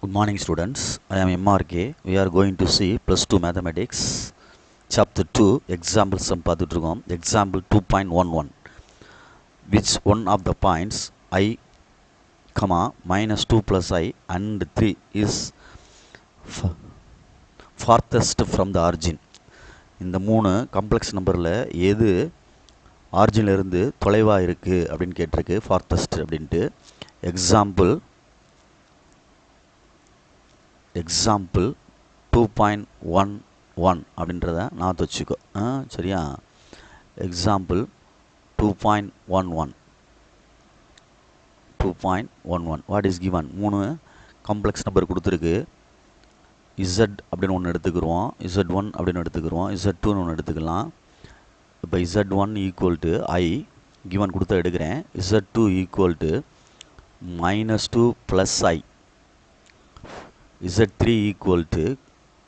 Good morning, students. I am MRK. We are going to see plus 2 mathematics chapter 2 example sum பார்த்துட்டுருக்கோம். Example 2.11. Which one of the points I, minus 2 plus I and 3 is farthest from the origin? இந்த மூணு complex நம்பரில் எது ஆரிஜினிலிருந்து தொலைவாக இருக்குது அப்படின்னு கேட்டிருக்கு. farthest அப்படின்ட்டு. Example 2.11 அப்படின்றத நான் வச்சுக்கோ. சரியா? Example 2.11 what is given? மூணு காம்ப்ளெக்ஸ் நம்பர் கொடுத்துருக்கு. இசட் அப்படின்னு ஒன்று எடுத்துக்கிறோம், Z1 அப்படின்னு எடுத்துக்கிறோம், Z2ன்னு ஒன்று எடுத்துக்கலாம். இப்போ Z1 equal to I given கொடுத்தா எடுக்கிறேன். Z2 equal to -2 plus I. Z3 equal to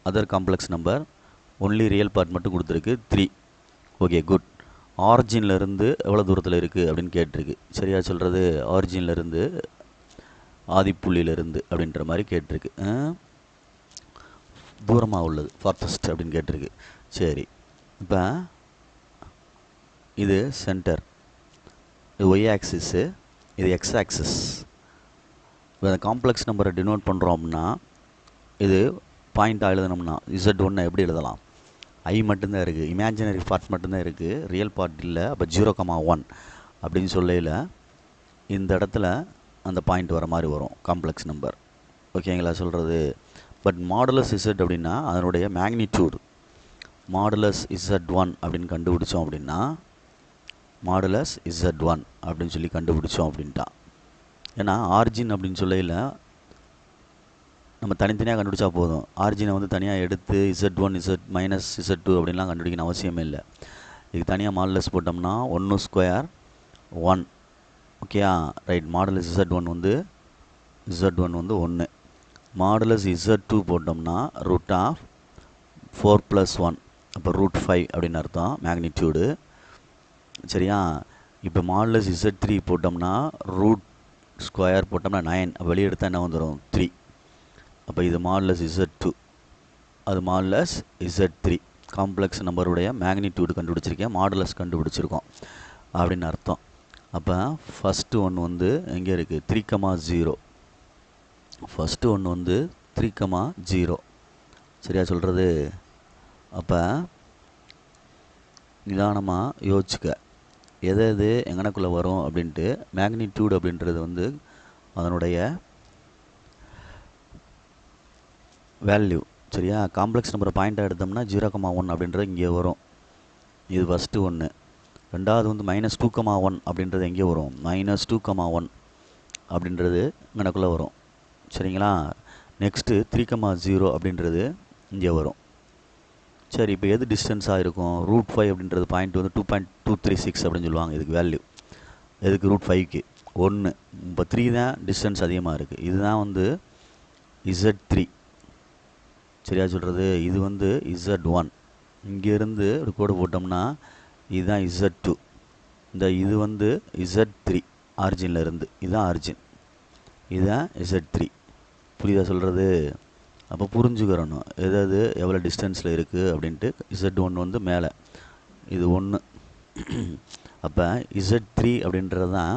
other complex number, only real part மட்டும் கொடுத்துருக்கு 3. Okay, good. ஆரிஜின்லேருந்து எவ்வளோ தூரத்தில் இருக்குது அப்படின்னு கேட்டிருக்கு. சரியா சொல்கிறது? ஆரிஜின்லேருந்து ஆதிப்புள்ளியிலேருந்து அப்படின்ற மாதிரி கேட்டிருக்கு. தூரமாக உள்ளது ஃபார்த்தஸ்ட் அப்படின்னு கேட்டிருக்கு. சரி, இப்போ இது சென்டர், இது ஒய் ஆக்சிஸு, இது எக்ஸ் ஆக்சிஸ். இப்போ அந்த காம்ப்ளெக்ஸ் நம்பரை டினோட் பண்ணுறோம் அப்படின்னா இது பாயிண்ட்டாக எழுதணும்னா Z1 எப்படி எழுதலாம்? ஐ மட்டும்தான் இருக்குது, இமேஜினரி பார்ட் மட்டும்தான் இருக்குது, ரியல் பார்ட் இல்லை. அப்போ 0,1 அப்படின்னு சொல்லையில் இந்த இடத்துல அந்த பாயிண்ட் வர மாதிரி வரும் காம்ப்ளெக்ஸ் நம்பர். ஓகேங்களா சொல்கிறது? பட் மாடுலஸ் Z அப்படின்னா அதனுடைய மேக்னிடியூடு மாடுலஸ் Z1 அப்படின்னு கண்டுபிடிச்சோம் அப்படின்னா மாடுலஸ் Z1 அப்படின்னு சொல்லி கண்டுபிடிச்சோம் அப்படின்ட்டான். ஏன்னா ஆரிஜின் அப்படின்னு சொல்லையில் நம்ம தனித்தனியாக கண்டுபிடிச்சா போதும். ஆரிஜினை வந்து தனியாக எடுத்து Z1 Z-2 அப்படின்லாம் கண்டுபிடிக்கணும் அவசியமே இல்லை. இதுக்கு தனியாக மாடுலஸ் போட்டோம்னா 1² 1. ஓகேயா? ரைட். மாடுலஸ் Z1 வந்து 1. மாடுலஸ் Z2 போட்டோம்னா √4 + 1, அப்போ √5 அப்படின்னு அர்த்தம் மேக்னிடியூடு. சரியா? இப்போ மாடுலஸ் Z3 போட்டோம்னா √² போட்டோம்னா 9, வெளியே எடுத்தால் என்ன வந்துடும்? 3. அப்போ இது மாடுலஸ் Z2, அது மாடுலஸ் Z3. காம்ப்ளெக்ஸ் நம்பருடைய மேக்னிடியூடு கண்டுபிடிச்சிருக்கேன், மாடுலஸ் கண்டுபிடிச்சிருக்கோம் அப்படின்னு அர்த்தம். அப்போ ஃபஸ்ட்டு ஒன்று வந்து எங்கே இருக்குது? 3,0. ஃபஸ்ட்டு ஒன்று வந்து 3,0. சரியா சொல்கிறது? அப்போ நிதானமாக யோசிச்சுக்க, எது எங்கனக்குள்ளே வரும் அப்படின்ட்டு. மேக்னிடியூடு அப்படின்றது வந்து அதனுடைய வேல்யூ. சரியா? காம்ப்ளெக்ஸ் நம்பரை பாயிண்ட்டாக எடுத்தோம்னா 0,1 அப்படின்றது இங்கே வரும். இது ஃபஸ்ட்டு ஒன்று. ரெண்டாவது வந்து -2,1 அப்படின்றது எங்கே வரும்? -2,1 அப்படின்றது இங்கனக்குள்ளே வரும். சரிங்களா? நெக்ஸ்ட்டு 3,0 அப்படின்றது இங்கே வரும். சரி, இப்போ எது டிஸ்டன்ஸாக இருக்கும்? √5 அப்படின்றது பாயிண்ட் வந்து 2.236 அப்படின்னு சொல்லுவாங்க. இதுக்கு வேல்யூ எதுக்கு? √5க்கு 1. இப்போ 3 தான் டிஸ்டன்ஸ் அதிகமாக இருக்குது. இதுதான் வந்து Z3. சரியா சொல்கிறது? இது வந்து Z1. இங்கேருந்து ஒரு கோடு போட்டோம்னா இதுதான் Z2. இது வந்து Z3 ஆரிஜினில் இருந்து. இதுதான் ஆரிஜின், இதுதான் Z3. புரியுதா சொல்கிறது? அப்போ புரிஞ்சுக்கிறணும் எது எவ்வளோ டிஸ்டன்ஸில் இருக்குது அப்படின்ட்டு. Z1 வந்து மேலே, இது 1. அப்போ Z3 அப்படின்றது தான்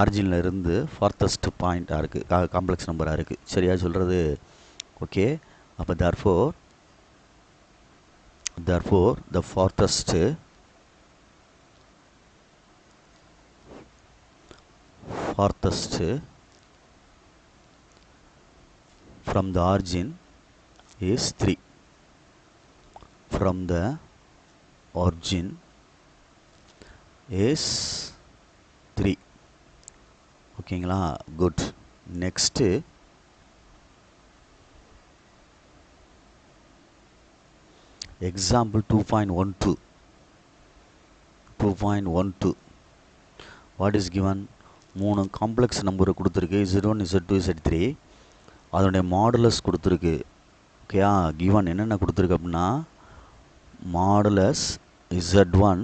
ஆரிஜினில் இருந்து ஃபார்த்தஸ்ட் பாயிண்ட்டாக இருக்குது, காம்ப்ளெக்ஸ் நம்பராக இருக்குது. சரியா சொல்கிறது? ஓகே. அப்போ therefore the farthest from the origin is 3. From the origin is 3. ஓகேங்களா? Good. Next example 2.12 what is given? மூணு காம்ப்ளெக்ஸ் நம்பரை கொடுத்துருக்கு. Z1 Z2 Z3. அதனுடைய மாடுலஸ் கொடுத்துருக்கு. ஓகேயா? கிவன் என்னென்ன கொடுத்துருக்கு அப்படின்னா modulus Z1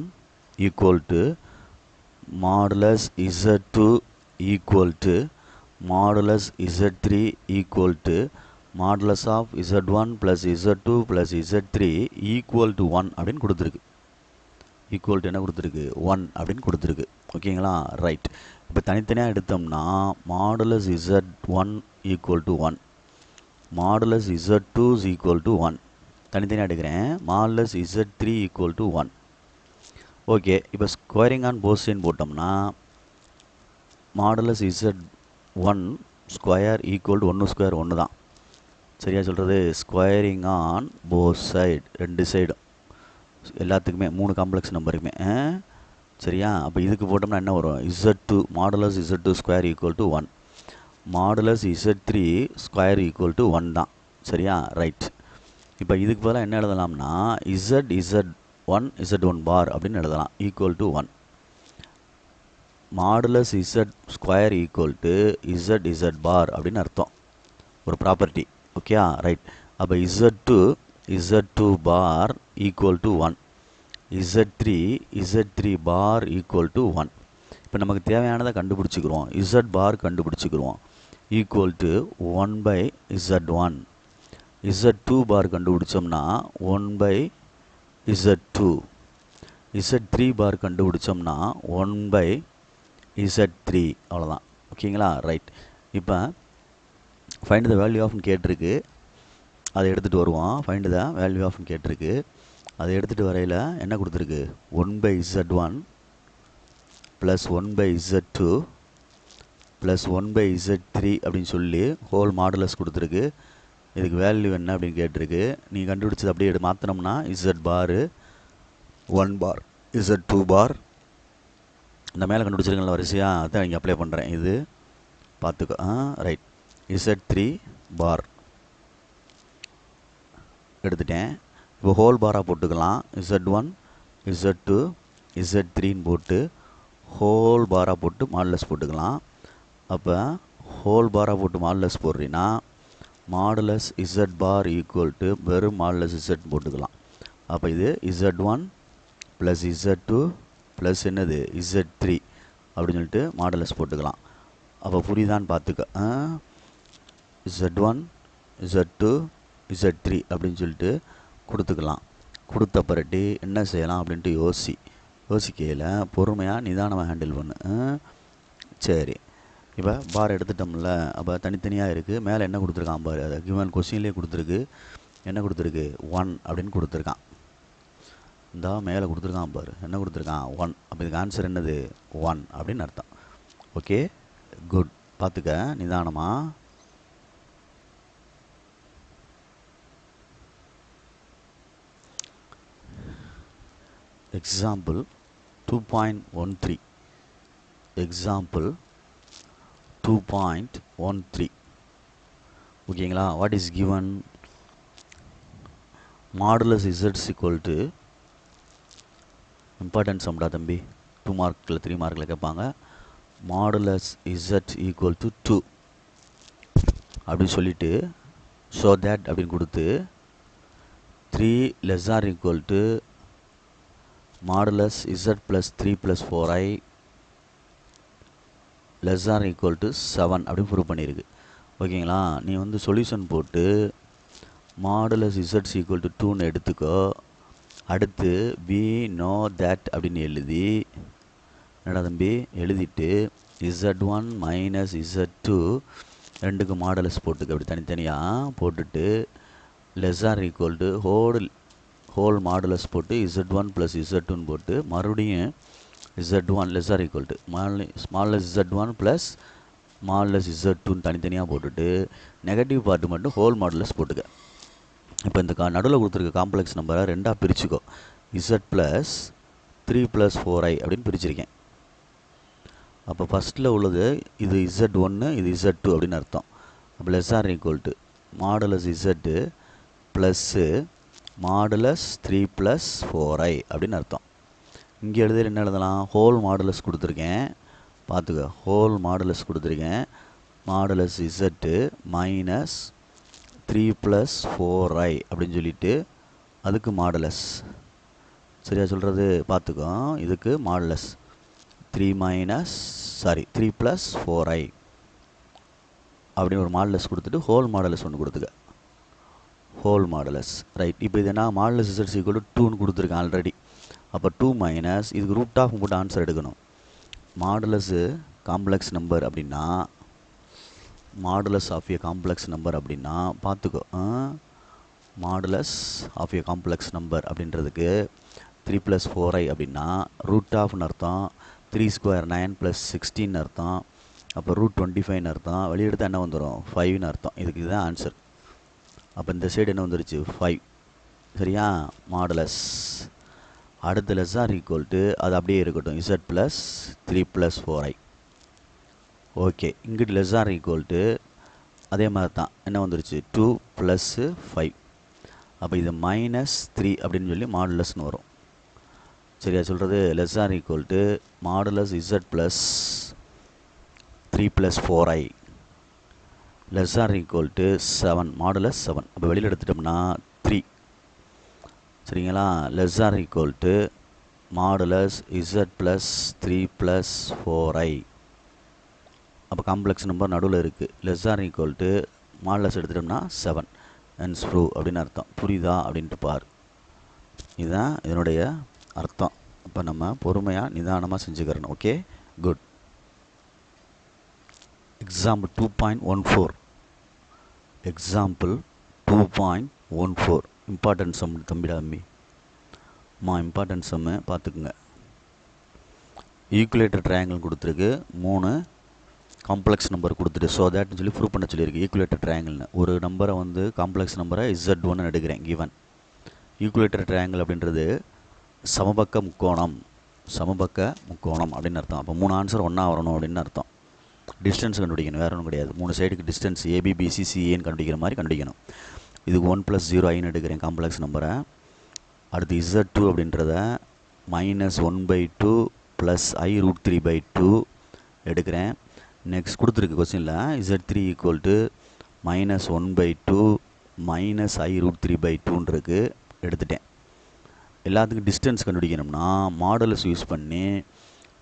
equal to modulus Z2 equal to modulus Z3 equal to modulus of Z1 plus Z2 plus Z3 equal to 1 அப்படின்னு கொடுத்துருக்கு. ஈக்குவல் டு என்ன கொடுத்துருக்கு? 1 அப்படின்னு கொடுத்துருக்கு. ஓகேங்களா? ரைட். இப்போ தனித்தனியாக எடுத்தோம்னா modulus Z1 equal to 1, modulus Z2 is equal to 1. தனித்தனியாக எடுக்கிறேன். Modulus Z3 equal to 1. Okay, இப்போ ஸ்கொயரிங் ஆன் போத் சைடு போட்டோம்னா modulus Z1 square equal to 1 square 1 தான். சரியா சொல்கிறது? ஸ்கொயரிங் ஆன் போத் சைடு, ரெண்டு சைடும் எல்லாத்துக்குமே 3 காம்ப்ளெக்ஸ் நம்பருக்குமே. சரியா? அப்போ இதுக்கு போட்டோம்னா என்ன வரும்? Z2 modulus Z2 square equal to 1, modulus Z3 square equal to 1 தான். சரியா? ரைட். இப்போ இதுக்கு பதிலாக என்ன எழுதலாம்னா Z1 Z1 பார் அப்படின்னு எழுதலாம். Equal to 1, modulus Z square equal to Z bar அப்படின்னு அர்த்தம். ஒரு ப்ராப்பர்ட்டி. Okay, right. அப்போ Z2 bar equal to 1, Z3 bar equal to 1. இப்போ நமக்கு தேவையானதை கண்டுபிடிச்சிக்கிறோம். Z பார் கண்டுபிடிச்சிக்கிறோம். Equal to 1 by Z1. Z2 bar கண்டுபிடிச்சோம்னா 1 பை Z2. Z3 பார் கண்டுபிடிச்சோம்னா 1 பை Z3. அவ்வளோதான். ஓகேங்களா? ரைட். இப்போ ஃபைண்ட் த வேல்யூ ஆஃப்னு கேட்டிருக்கு, அதை எடுத்துகிட்டு வருவோம். ஃபைண்ட் த வேல்யூ ஆஃப்னு கேட்டிருக்கு, அதை எடுத்துகிட்டு வரையில் என்ன கொடுத்துருக்கு? 1 by Z1 plus 1 by Z2 plus 1 by Z3 அப்படின்னு சொல்லி ஹோல் மாடுலஸ் கொடுத்துருக்கு. இதுக்கு வேல்யூ என்ன அப்படின்னு கேட்டிருக்கு. நீங்கள் கண்டுபிடிச்சது அப்படியே மாற்றினோம்னா Z பார் 1 பார் Z2 பார் இந்த மேலே கண்டுபிடிச்சிருக்கல வரிசையாக அதான் இங்கே அப்ளை பண்ணுறேன். இது பார்த்துக்கோ. ரைட். Z3 பார் எடுத்துட்டேன். இப்போ ஹோல் பாராக போட்டுக்கலாம். Z1 Z2 Z3ன்னு போட்டு ஹோல் பாராக போட்டு மாடுலஸ் போட்டுக்கலாம். அப்போ ஹோல் பாராக போட்டு மாடுலஸ் போடுறீங்கன்னா modulus Z bar equal to வெறும் மாடுலஸ் Z போட்டுக்கலாம். அப்போ இது Z1 ப்ளஸ் Z2 ப்ளஸ் என்னது Z3 அப்படின்னு சொல்லிட்டு மாடுலஸ் போட்டுக்கலாம். அப்போ புரியுதான்னு பார்த்துக்க. Z1 Z2 Z3 அப்படின்னு சொல்லிட்டு கொடுத்துக்கலாம். கொடுத்த பிறகு என்ன செய்யலாம் அப்படின்ட்டு யோசிக்கையில் பொறுமையாக நிதானமாக ஹேண்டில் பண்ணு. சரி, இப்போ பார் எடுத்துட்டோம்ல. அப்போ தனித்தனியாக இருக்குது. மேலே என்ன கொடுத்துருக்கான் பார், அதை கிவன் கொஸ்டின்லேயே கொடுத்துருக்கு. என்ன கொடுத்துருக்கு? 1 அப்படின்னு கொடுத்துருக்கான். இந்த மேலே கொடுத்துருக்கான் பார், என்ன கொடுத்துருக்கான்? 1. அப்போ இதுக்கு ஆன்சர் என்னது? 1 அப்படின்னு அர்த்தம். Okay, good. பார்த்துக்க நிதானமாக. எக்ஸாம்பிள் 2.13. எக்ஸாம்பிள் 2.13. ஓகேங்களா? What is given? Modulus Z equal to important சம்டா தம்பி. 2 மார்க்கில் 3 மார்க்கில் கேட்பாங்க. மாடுலஸ் Z equal to 2 அப்படின்னு சொல்லிட்டு ஷோ தேட் அப்படின்னு கொடுத்து 3 less or equal to modulus Z plus 3 plus 4i less or equal to 7 அப்படின்னு ப்ரூவ் பண்ணியிருக்கு. ஓகேங்களா? நீ வந்து சொல்யூஷன் போட்டு மாடுலஸ் Z equal to 2ன்னு எடுத்துக்கோ. அடுத்து we know that அப்படின்னு எழுதி என்னடா தம்பி எழுதிட்டு Z1 மைனஸ் Z2 ரெண்டுக்கு மாடுலஸ் போட்டுக்க. அப்படி தனித்தனியாக போட்டுட்டு less or equal to whole modulus போட்டு Z1 ப்ளஸ் Z2ன்னு போட்டு மறுபடியும் Z1 less or equal to ஸ்மால்லஸ் Z1 ப்ளஸ் ஸ்மால்லஸ் Z2ன்னு தனித்தனியாக போட்டுட்டு நெகட்டிவ் பார்ட்டு மட்டும் ஹோல் மாடுலஸ் போட்டுக்க. இப்போ இந்த நடுவில் கொடுத்துருக்க காம்ப்ளெக்ஸ் நம்பரை ரெண்டாக பிரிச்சுக்கோ. Z ப்ளஸ் 3 ப்ளஸ் 4i அப்படின்னு பிரிச்சிருக்கேன். அப்போ ஃபஸ்ட்டில் உள்ளது இது Z1, இது Z2 அப்படின்னு அர்த்தம். அப்போ less or equal to modulus Z plus modulus 3 plus 4i அப்படின்னு அர்த்தம். இங்கே எழுதியில் என்ன எழுதலாம்? ஹோல் மாடுலஸ் கொடுத்துருக்கேன். பார்த்துக்க, ஹோல் மாடுலஸ் கொடுத்துருக்கேன். Modulus Z minus 3 plus 4i அப்படின்னு சொல்லிட்டு அதுக்கு மாடுலஸ். சரியா சொல்கிறது? பார்த்துக்கோ, இதுக்கு மாடுலஸ் 3 ப்ளஸ் 4i அப்படின்னு ஒரு மாடுலஸ் கொடுத்துட்டு ஹோல் மாடுலஸ் ஒன்று கொடுத்துக்க. Whole modulus right. இப்போ இது என்ன மாடுலஸ் இசட் ஈக்குவல் டு 2ன்னு கொடுத்துருக்கேன் ஆல்ரெடி. அப்போ 2 மைனஸ் இதுக்கு ரூட் ஆஃப் போட்டு ஆன்சர் எடுக்கணும். மாடுலஸு காம்ப்ளெக்ஸ் நம்பர் அப்படின்னா modulus of a complex number அப்படின்னா பார்த்துக்கோ. Modulus of a complex number அப்படின்றதுக்கு 3 + 4i அப்படின்னா ரூட் ஆஃப்னு அர்த்தம், 3 ஸ்கொயர் 9 + 16 அர்த்தம், அப்போ ரூட் 25 அர்த்தம், வெளியெடுத்து என்ன வந்துடும் 5ன்னு அர்த்தம். இதுக்கு இதுதான் ஆன்சர். அப்போ இந்த சைடு என்ன வந்துருச்சு 5. சரியா? மாடுலஸ் அடுத்த லெஸ் ஆர் ஈக்குவல் டு அது அப்படியே இருக்கட்டும் z + 3 + 4i. ஓகே, இங்கிட்டு லெஸ் ஆர் ஈக்குவல் டு அதே மாதிரி தான் என்ன வந்துருச்சு 2 + 5. அப்போ இது -3 அப்படின்னு சொல்லி மாடுலஸ்னு வரும். சரியா சொல்கிறது? Less or equal to modulus z + 3 + 4i less or equal to 7 modulus 7. அப்போ வெளியில் எடுத்துட்டோம்னா 3. சரிங்களா? Less or equal to modulus z + 3 + 4i. அப்போ காம்ப்ளெக்ஸ் நம்பர் நடுவில் இருக்குது. Less or equal to modulus எடுத்துட்டோம்னா 7 ஹென்ஸ் ப்ரூவ் அப்படின்னு அர்த்தம். புரியுதா அப்படின்ட்டு பார். இதுதான் இதனுடைய அர்த்தம். இப்போ நம்ம பொறுமையாக நிதானமாக செஞ்சுக்கிறணும். Okay, good. Example 2.14. Example 2.14 important sum தம்பிடா தம்பி. இம்பார்ட்டன்ட் சம்மு பார்த்துக்குங்க. ஈக்குவலேட்டர் ட்ரையாங்கிள் கொடுத்துருக்கு, 3 காம்ப்ளெக்ஸ் நம்பர் கொடுத்துட்டு ஸோ தேட்னு சொல்லி ப்ரூவ் பண்ண சொல்லியிருக்கு. ஈக்குவலேட்டர் ட்ரையாங்கிள்னு ஒரு நம்பரை வந்து காம்ப்ளெக்ஸ் நம்பரை z1 எடுக்கிறேன் கிவன். ஈக்குவலேட்டர் ட்ரையாங்கிள் அப்படின்றது சமபக்க முக்கோணம், சமபக்க முக்கோணம் அப்படின்னு அர்த்தம். அப்போ 3 ஆன்சர் ஒன்றா வரணும் அப்படின்னு அர்த்தம். டிஸ்டன்ஸ் கண்டுபிடிக்கணும், வேறு ஒன்றும் கிடையாது. 3 சைடுக்கு டிஸ்டன்ஸ் ABBCCAன்னு கண்டுபிடிக்கிற மாதிரி கண்டுபிடிக்கணும். இதுக்கு 1 + 0i எடுக்கிறேன் காம்ப்ளெக்ஸ் நம்பரை. அடுத்து z2 அப்படின்றத -1/2 + i √3/2 எடுக்கிறேன். நெக்ஸ்ட் கொடுத்துருக்கு கொஸ்டினில் z3 ஈக்குவல் டு -1/2 - i √3/2 இருக்கு, எடுத்துட்டேன். எல்லாத்துக்கும் டிஸ்டன்ஸ் கண்டுபிடிக்கணும்னா மாடுலஸ் யூஸ் பண்ணி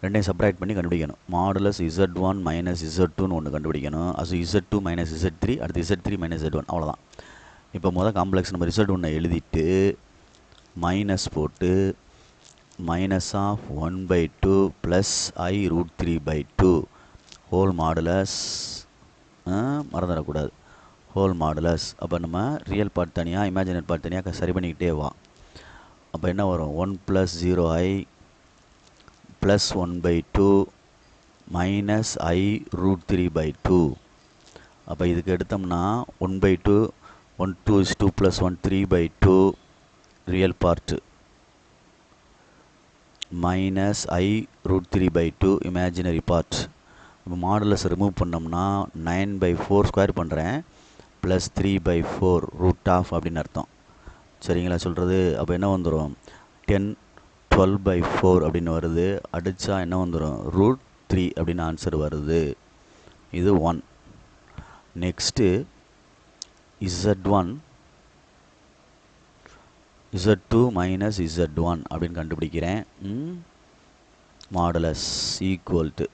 ரெண்டையும் செப்பரேட் பண்ணி கண்டுபிடிக்கணும். மாடுலஸ் z1 - z2ன்னு ஒன்று கண்டுபிடிக்கணும். அது z2 - z3, அடுத்து z3 - z1, அவ்வளோதான். இப்போ முதல் காம்ப்ளெக்ஸ் நம்பர் z1 எழுதிட்டு மைனஸ் போட்டு -1/2 + i √3/2 ஹோல் மாடுலஸ், மறந்துடக்கூடாது, ஹோல் மாடுலஸ். அப்போ நம்ம ரியல் பார்ட் தனியாக இமேஜினரி பார்ட் தனியாக சரி பண்ணிக்கிட்டே வா. அப்போ என்ன வரும் 1 + 0i + 1/2 - i √3/2. அப்போ இதுக்கு எடுத்தோம்னா 1/2 1 2 is 2 + 1 3/2 real part - i √3/2 imaginary part. இப்போ மாடுலஸ் ரிமூவ் பண்ணோம்னா 9/4 ஸ்கொயர் பண்ணுறேன் +3/4 ரூட் ஆஃப் அப்படின்னு அர்த்தம். சரிங்களா சொல்கிறது? அப்போ என்ன வந்துடும் 10 12/4 அப்படின்னு வருது. அடித்தா என்ன வந்துடும் √3 அப்படின்னு ஆன்சர் வருது. இது 1. நெக்ஸ்ட்டு z1 z2 - z1 அப்படின்னு கண்டுபிடிக்கிறேன். மாடுலஸ் ஈக்குவல் டு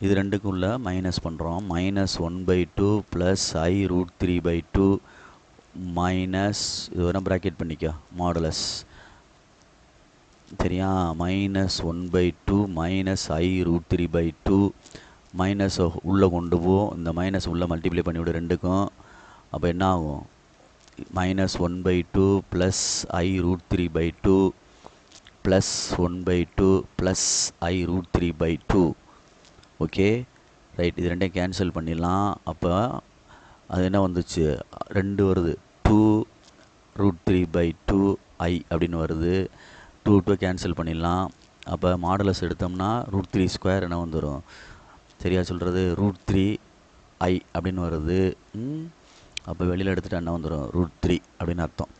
இது ரெண்டுக்குள்ள மைனஸ் பண்ணுறோம். -1/2 + i √3/2 மைனஸ் இது வேணால் ப்ராக்கெட் பண்ணிக்கோ மாடுலஸ். சரியா? -1/2 - i √3/2 மைனஸ் உள்ளே கொண்டு போ, இந்த மைனஸ் உள்ளே மல்டிப்ளை பண்ணிவிடு ரெண்டுக்கும். அப்போ என்ன ஆகும் -1/2 + i √3/2 +1/2 + i √3/2. Okay right. இது ரெண்டையும் கேன்சல் பண்ணிடலாம். அப்போ அது என்ன வந்துச்சு 2 வருது, 2 √3/2 i அப்படின்னு வருது. 2 கேன்சல் பண்ணிடலாம். அப்போ மாடுலஸ் எடுத்தோம்னா √3² என்ன வந்துடும்? சரியா சொல்கிறது? √3i அப்படின்னு வருது. அப்போ வெளியில் எடுத்துகிட்டு என்ன வந்துடும் √3 அப்படின்னு அர்த்தம்.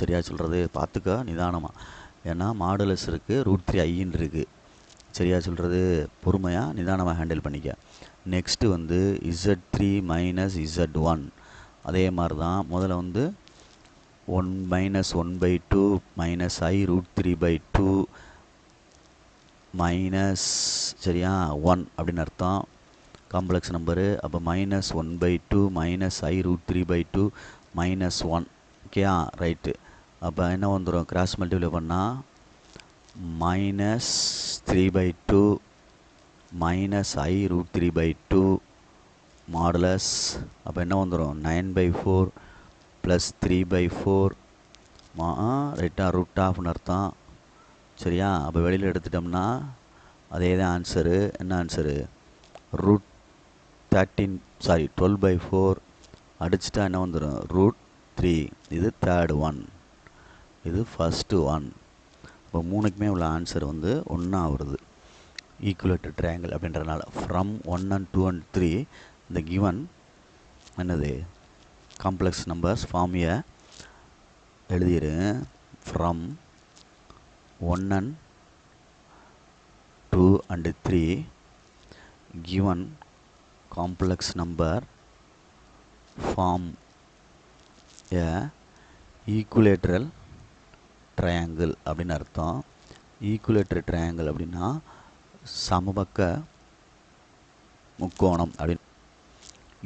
சரியா சொல்கிறது? பார்த்துக்க நிதானமாக, ஏன்னா மாடுலஸ் இருக்குது √3iன்னு இருக்குது. சரியா சொல்கிறது? பொறுமையாக நிதானமாக ஹேண்டில் பண்ணிக்க. நெக்ஸ்ட்டு வந்து z3 - z1 அதே மாதிரி தான். முதல்ல வந்து 1/2 - i √3/2 மைனஸ் சரியா 1 அப்படின்னு அர்த்தம். Complex number. அப்போ -1/2 -i√3/2 -1. ஓகேயா, ரைட்டு. அப்போ என்ன வந்துடும், கிராஸ் மல்டிப்ளை பண்ணால் -3/2 -i√3/2 மாடுலஸ். அப்போ என்ன வந்துடும், 9/4 + 3/4 ரைட்டாக √1/2ன்னு அர்த்தம். சரியா, அப்போ வெளியில் எடுத்துட்டோம்னா அதே தான் ஆன்சரு. என்ன ஆன்சரு, √12/4 அடிச்சுட்டா என்ன வந்துடும், √3. இது தேர்ட் ஒன், இது ஃபஸ்ட்டு ஒன். இப்போ மூணுக்குமே உள்ள ஆன்சர் வந்து ஒன்றா வருது, ஈக்குவலேட்டர் ட்ரையாங்கிள் அப்படின்றதுனால. ஃப்ரம் 1 and 2 and 3 இந்த கிவன் என்னது காம்ப்ளெக்ஸ் நம்பர்ஸ் ஃபார்மியை எழுதிடு. From 1 and 2 and 3 given complex number form a equilateral triangle அப்படின்னு அர்த்தம். ஈக்குவலேட்டர் ட்ரையாங்கிள் அப்படின்னா சமபக்க முக்கோணம் அப்படின்னு.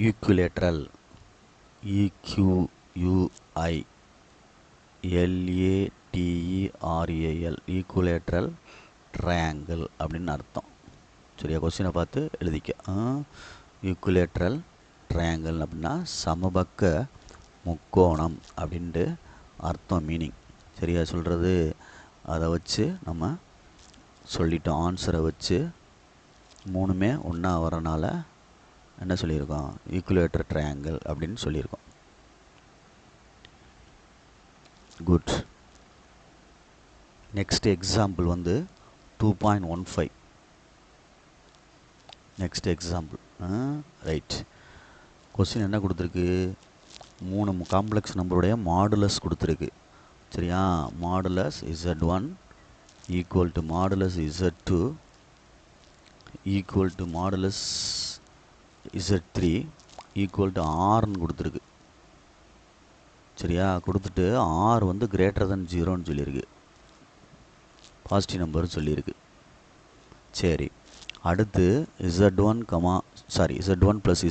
ஈக்குவலேட்ரல் EQUILATERAL ஈக்குவலேட்ரல் ட்ரையாங்கிள் அப்படின்னு அர்த்தம். சரியா, கொஸ்டினை பார்த்து எழுதிக்க. ஈக்குவலேட்ரல் ட்ரையாங்கிள் அப்படின்னா சமபக்க முக்கோணம் அப்படின்ட்டு அர்த்தம், மீனிங். சரியா சொல்கிறது, அதை வச்சு நம்ம சொல்லிட்டோம். ஆன்சரை வச்சு மூணுமே ஒன்றா வரனால என்ன சொல்லியிருக்கோம், ஈக்குவலேட்டர் ட்ரையாங்கிள் அப்படின்னு சொல்லியிருக்கோம். குட். நெக்ஸ்ட் எக்ஸாம்பிள் வந்து 2.15. Next example. ரைட். கொஸ்டின் என்ன கொடுத்துருக்கு, 3 காம்ப்ளெக்ஸ் நம்பருடைய மாடுலஸ் கொடுத்துருக்கு. சரியா, modulus Z1 equal to modulus Z2 equal to modulus Z3 equal to ஆர்ன்னு கொடுத்துருக்கு. சரியா, கொடுத்துட்டு ஆர் வந்து கிரேட்டர் தென் 0ன்னு சொல்லியிருக்கு, பாசிட்டிவ் நம்பர்னு சொல்லியிருக்கு. சரி, அடுத்து Z1 +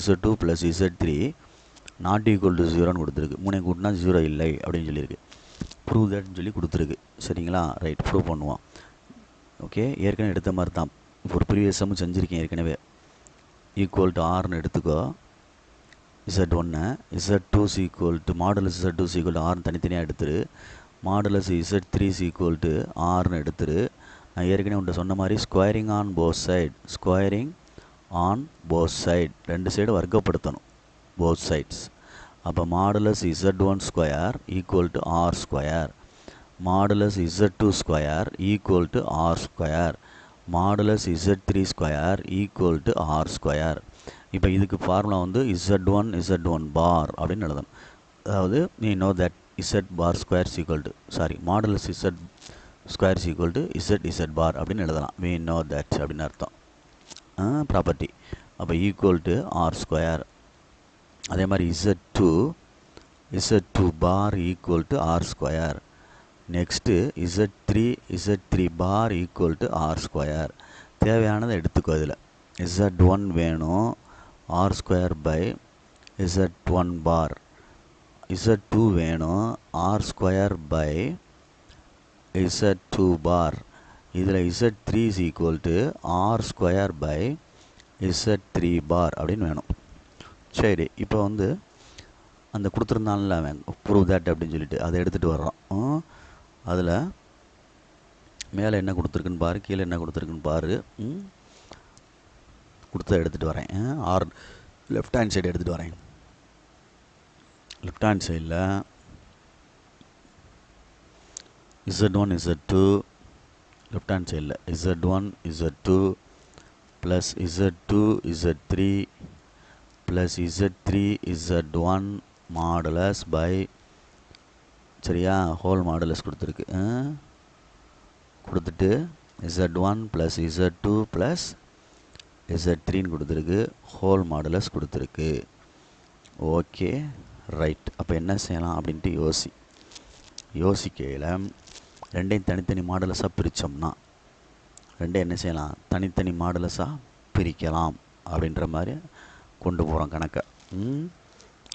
Z2 + Z3 not equal to 0ன்னு கொடுத்துருக்கு. 3 கூட்டினா 0 இல்லை அப்படின்னு சொல்லியிருக்கு. ப்ரூவ் தட்னு சொல்லி கொடுத்துருக்கு. சரிங்களா, ரைட், ப்ரூவ் பண்ணுவோம். ஓகே, ஏற்கனவே எடுத்த மாதிரி தான், இப்போ ஒரு ப்ரீவியஸ் சம் செஞ்சுருக்கேன் ஏற்கனவே. ஈக்குவல் டு ஆர்னு எடுத்துக்கோ Z1, Z2 equal to modulus Z2 equal to ஆர்னு தனித்தனியாக எடுத்துரு. மாடுலஸ் Z3 ஈக்குவல் டு ஆர்னு எடுத்துரு. நான் ஏற்கனவே உன்ட்ட சொன்ன மாதிரி ஸ்கொயரிங் ஆன் போத் சைட் ரெண்டு சைடு வர்க்கப்படுத்தணும், போத் சைட்ஸ். அப்போ modulus Z1 square equal to r square, modulus Z2 square equal to r square, modulus Z3 square equal to r square. இப்போ இதுக்கு ஃபார்முலா வந்து Z1 பார் அப்படின்னு எழுதணும். அதாவது நீ know that Z bar square equal to modulus Z square equal to Z bar அப்படின்னு எழுதலாம். we know that அப்படின்னு அர்த்தம், ப்ராப்பர்ட்டி. அப்போ ஈக்குவல் டு ஆர் ஸ்கொயர். அதே மாதிரி Z2 bar equal to r square. Next Z3 bar equal to r square. தேவையானதை எடுத்துக்கோ. இதில் Z1 வேணும், R square by Z1 bar. Z2 வேணும், R square by Z2 bar. இதில் Z3 equal to r square by Z3 bar அப்படின்னு வேணும். சரி, இப்போ வந்து அந்த கொடுத்துருந்தான்ல ப்ரூவ் தட் அப்படின்னு சொல்லிட்டு அதை எடுத்துகிட்டு வர்றோம். அதில் மேலே என்ன கொடுத்துருக்குன்னு பாரு, கீழே என்ன கொடுத்துருக்குன்னு பாரு. கொடுத்ததை எடுத்துகிட்டு வரேன். ஆர் லெஃப்ட் ஹேண்ட் சைடு எடுத்துகிட்டு வரேன். லெஃப்ட் ஹேண்ட் சைடில் Z1 Z2, லெஃப்ட் ஹேண்ட் சைடில் Z1 Z2 plus Z2 Z3 plus Z3 Z1 modulus by, சரியா, ஹோல் மாடுலஸ் கொடுத்துருக்கு. கொடுத்துட்டு Z1 ப்ளஸ் Z2 ப்ளஸ் Z3ன்னு கொடுத்துருக்கு, ஹோல் மாடுலஸ் கொடுத்துருக்கு. Okay, right. அப்போ என்ன செய்யலாம் அப்படின்ட்டு யோசிக்கையில் ரெண்டையும் தனித்தனி மாடுலஸாக பிரித்தோம்னா ரெண்டையும் என்ன செய்யலாம், தனித்தனி மாடுலஸாக பிரிக்கலாம். அப்படின்ற மாதிரி கொண்டு போகிறோம் கணக்கை.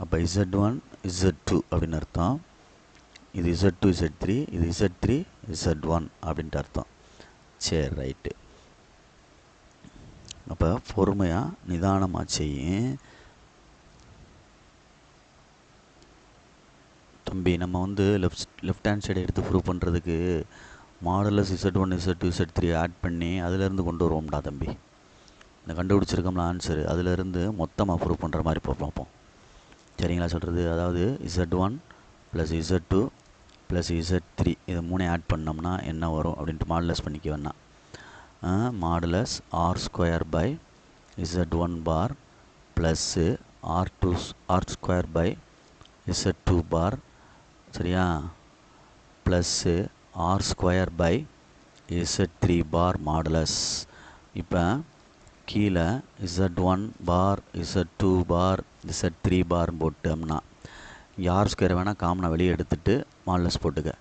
அப்போ Z1 Z2 அப்படின்னு அர்த்தம். இது Z2 Z3, இது Z3 Z1 அப்படின்ட்டு அர்த்தம். சரி, ரைட்டு. அப்போ பொறுமையாக நிதானமாக செய்யும் தம்பி. நம்ம வந்து லெஃப்ட் ஹேண்ட் சைடை எடுத்து ப்ரூவ் பண்ணுறதுக்கு modulus Z1 Z2 Z3 add பண்ணி அதிலேருந்து கொண்டு வருவோம்டா தம்பி. இந்த கண்டுபிடிச்சிருக்கோம்ல ஆன்சரு, அதிலேருந்து மொத்தமாக ப்ரூவ் பண்ணுற மாதிரி பார்ப்போம். சரிங்களா சொல்கிறது? அதாவது Z1 + Z2 + Z3 இது 3 ஆட் பண்ணோம்னா என்ன வரும் அப்படின்ட்டு மாடுலஸ் பண்ணிக்க வேணாம். Modulus R² / Z1 bar plus R² / Z2 பார், சரியா, ப்ளஸ்ஸு R² / Z3 பார் மாடுலஸ். இப்போ கீழே Z1 பார் Z2 பார் Z3 பார்னு போட்டோம்னா இங்கே R² வேணால் காமனாக வெளியே எடுத்துகிட்டு மாடுலஸ் போட்டுக்க.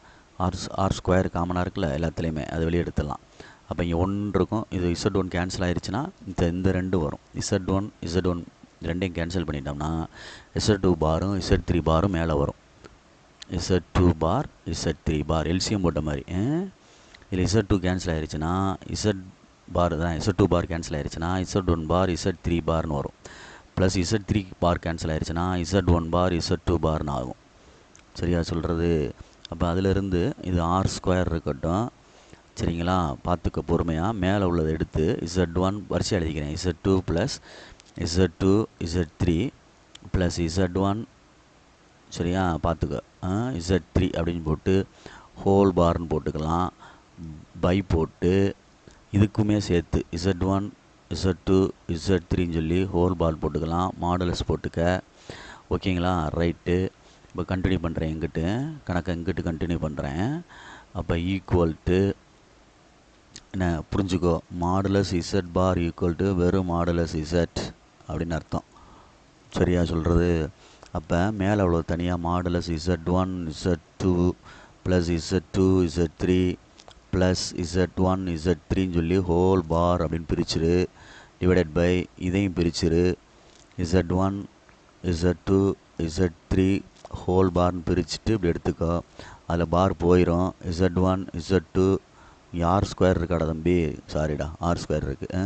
R² காமனாக இருக்குல்ல எல்லாத்துலேயுமே, அது வெளியே எடுத்துடலாம். அப்போ இங்கே 1 இருக்கும், இது Z1 கேன்சல் ஆயிடுச்சுன்னா இந்த 2 வரும். Z1 ரெண்டையும் கேன்சல் பண்ணிட்டோம்னா Z2 பாரும் Z3 பாரும் மேலே வரும். Z2 பார் Z3 பார் எல்சிஎம் போட்ட மாதிரி. இதில் Z2 கேன்சல் ஆயிடுச்சுன்னா பார் தான், Z2 பார் கேன்சல் ஆயிடுச்சுன்னா Z1 பார் Z3 பார்னு வரும். ப்ளஸ் Z3 பார் கேன்சல் ஆயிடுச்சுன்னா Z1 பார் Z2 பார்னு ஆகும். சரியா சொல்கிறது? அப்போ அதிலிருந்து இது R² இருக்கட்டும், சரிங்களா, பார்த்துக்க பொறுமையாக. மேலே உள்ளதை எடுத்து Z1 வரிசை எழுதிக்கிறேன். Z2 + Z2 Z3 + Z1, சரியா, பார்த்துக்க. Z3 அப்படின்னு போட்டு ஹோல் பார்னு போட்டுக்கலாம். பை போட்டு இதுக்குமே சேர்த்து Z1 Z2 Z3ன்னு சொல்லி ஹோல் பார் போட்டுக்கலாம். மாடுலஸ் போட்டுக்க. ஓகேங்களா? ரைட்டு. இப்போ கண்டினியூ பண்ணுறேன், கணக்கை இங்கிட்டு கண்டினியூ பண்ணுறேன். அப்போ ஈக்குவல்ட்டு என்ன புரிஞ்சுக்கோ, மாடுலஸ் Z பார் ஈக்குவல்ட்டு வெறும் மாடுலஸ் Z அப்படின்னு அர்த்தம். சரியா சொல்கிறது? அப்போ மேலே அவ்வளோ தனியாக modulus Z1 Z2 + Z2 Z3 + Z1 Z3ன்னு சொல்லி ஹோல் பார் அப்படின்னு பிரிச்சிரு. டிவைடட் பை இதையும் பிரிச்சிரு. Z1 Z2 Z3 ஹோல் பார்னு பிரிச்சுட்டு இப்படி எடுத்துக்கோ. அதில் பார் போயிடும். Z1 Z2 R² இருக்காடா தம்பி, சாரிடா, R² இருக்குது.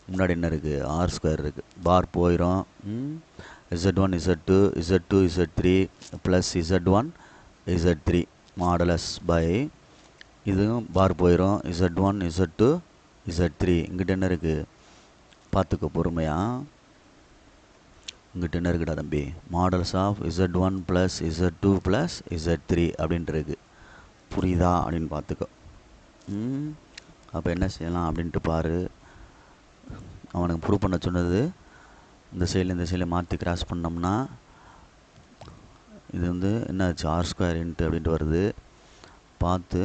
முன்னாடி என்ன இருக்குது? R² இருக்குது. பார் போயிடும். Z1 Z2 Z2 Z3 + Z1 Z3 modulus by இதுவும் பார் போயிடும். Z1 Z2 Z3 இங்கிட்ட என்ன இருக்குது பார்த்துக்க பொறுமையாக. இங்கிட்ட என்ன இருக்குடா தம்பி? Models of Z1 + Z2 + Z3 அப்படின்ட்டு இருக்குது. புரியுதா அப்படின்னு பார்த்துக்கோ. அப்போ என்ன செய்யலாம் அப்படின்ட்டு பாரு. அவனுக்கு ப்ரூவ் பண்ண சொன்னது இந்த சைடில் மாற்றி கிராஸ் பண்ணோம்னா இது வந்து என்னாச்சு? R² அப்படின்ட்டு வருது. பார்த்து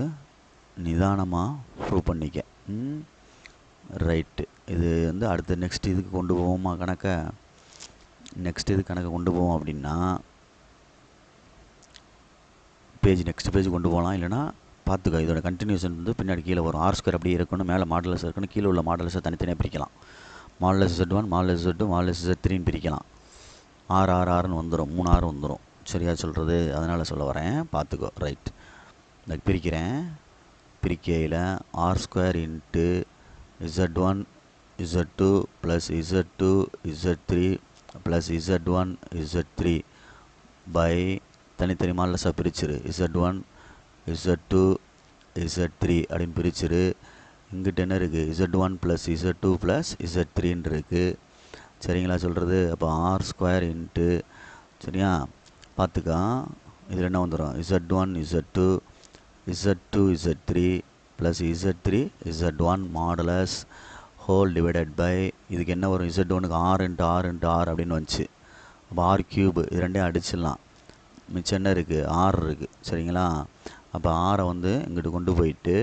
நிதானமாக ப்ரூவ் பண்ணிக்க. ரைட்டு. இது வந்து அடுத்த நெக்ஸ்ட் இதுக்கு கொண்டு போவோமா கணக்கை? நெக்ஸ்ட் இது கணக்கை கொண்டு போவோம் அப்படின்னா நெக்ஸ்ட் பேஜ் கொண்டு போகலாம். இல்லைனா பார்த்துக்க, இதோட கண்டினியூஷன் வந்து பின்னாடி கீழே வரும். R² அப்படியே இருக்கணும், மேலே மாடலஸ் இருக்கணும், கீழே உள்ள மாடலஸை தனித்தனியாக பிரிக்கலாம். Modulus Z1 modulus Z2 modulus Z3ன்னு பிரிக்கலாம். RRRன்னு வந்துடும், 3 R வந்துடும். சரியா சொல்கிறது? அதனால் சொல்ல வரேன், பார்த்துக்கோ. ரைட். இந்த பிரிக்கிறேன். பிரிக்கையில் R² × Z1 Z2 + Z2 Z3 + Z1 Z3 by தனித்தனி மாடலஸாக பிரிச்சிரு. Z1 Z2 Z3 அப்படின்னு பிரிச்சிரு. இங்கிட்ட என்ன இருக்குது? Z1 + Z2 + Z3ன்னு இருக்குது. சரிங்களா சொல்கிறது? அப்போ R² சரியா பார்த்துக்கா. இதில் என்ன வந்துடும்? Z1 Z2 Z2 Z3 + Z3 Z1 modulus whole divided by இதுக்கு என்ன வரும்? Z1க்கு R × R × R அப்படின்னு வந்துச்சு. அப்போ R³ இது ரெண்டையும் அடிச்சிடலாம். மிச்சம் என்ன இருக்குது? R இருக்குது. சரிங்களா? அப்போ ஆரை வந்து இங்கிட்டு கொண்டு போயிட்டு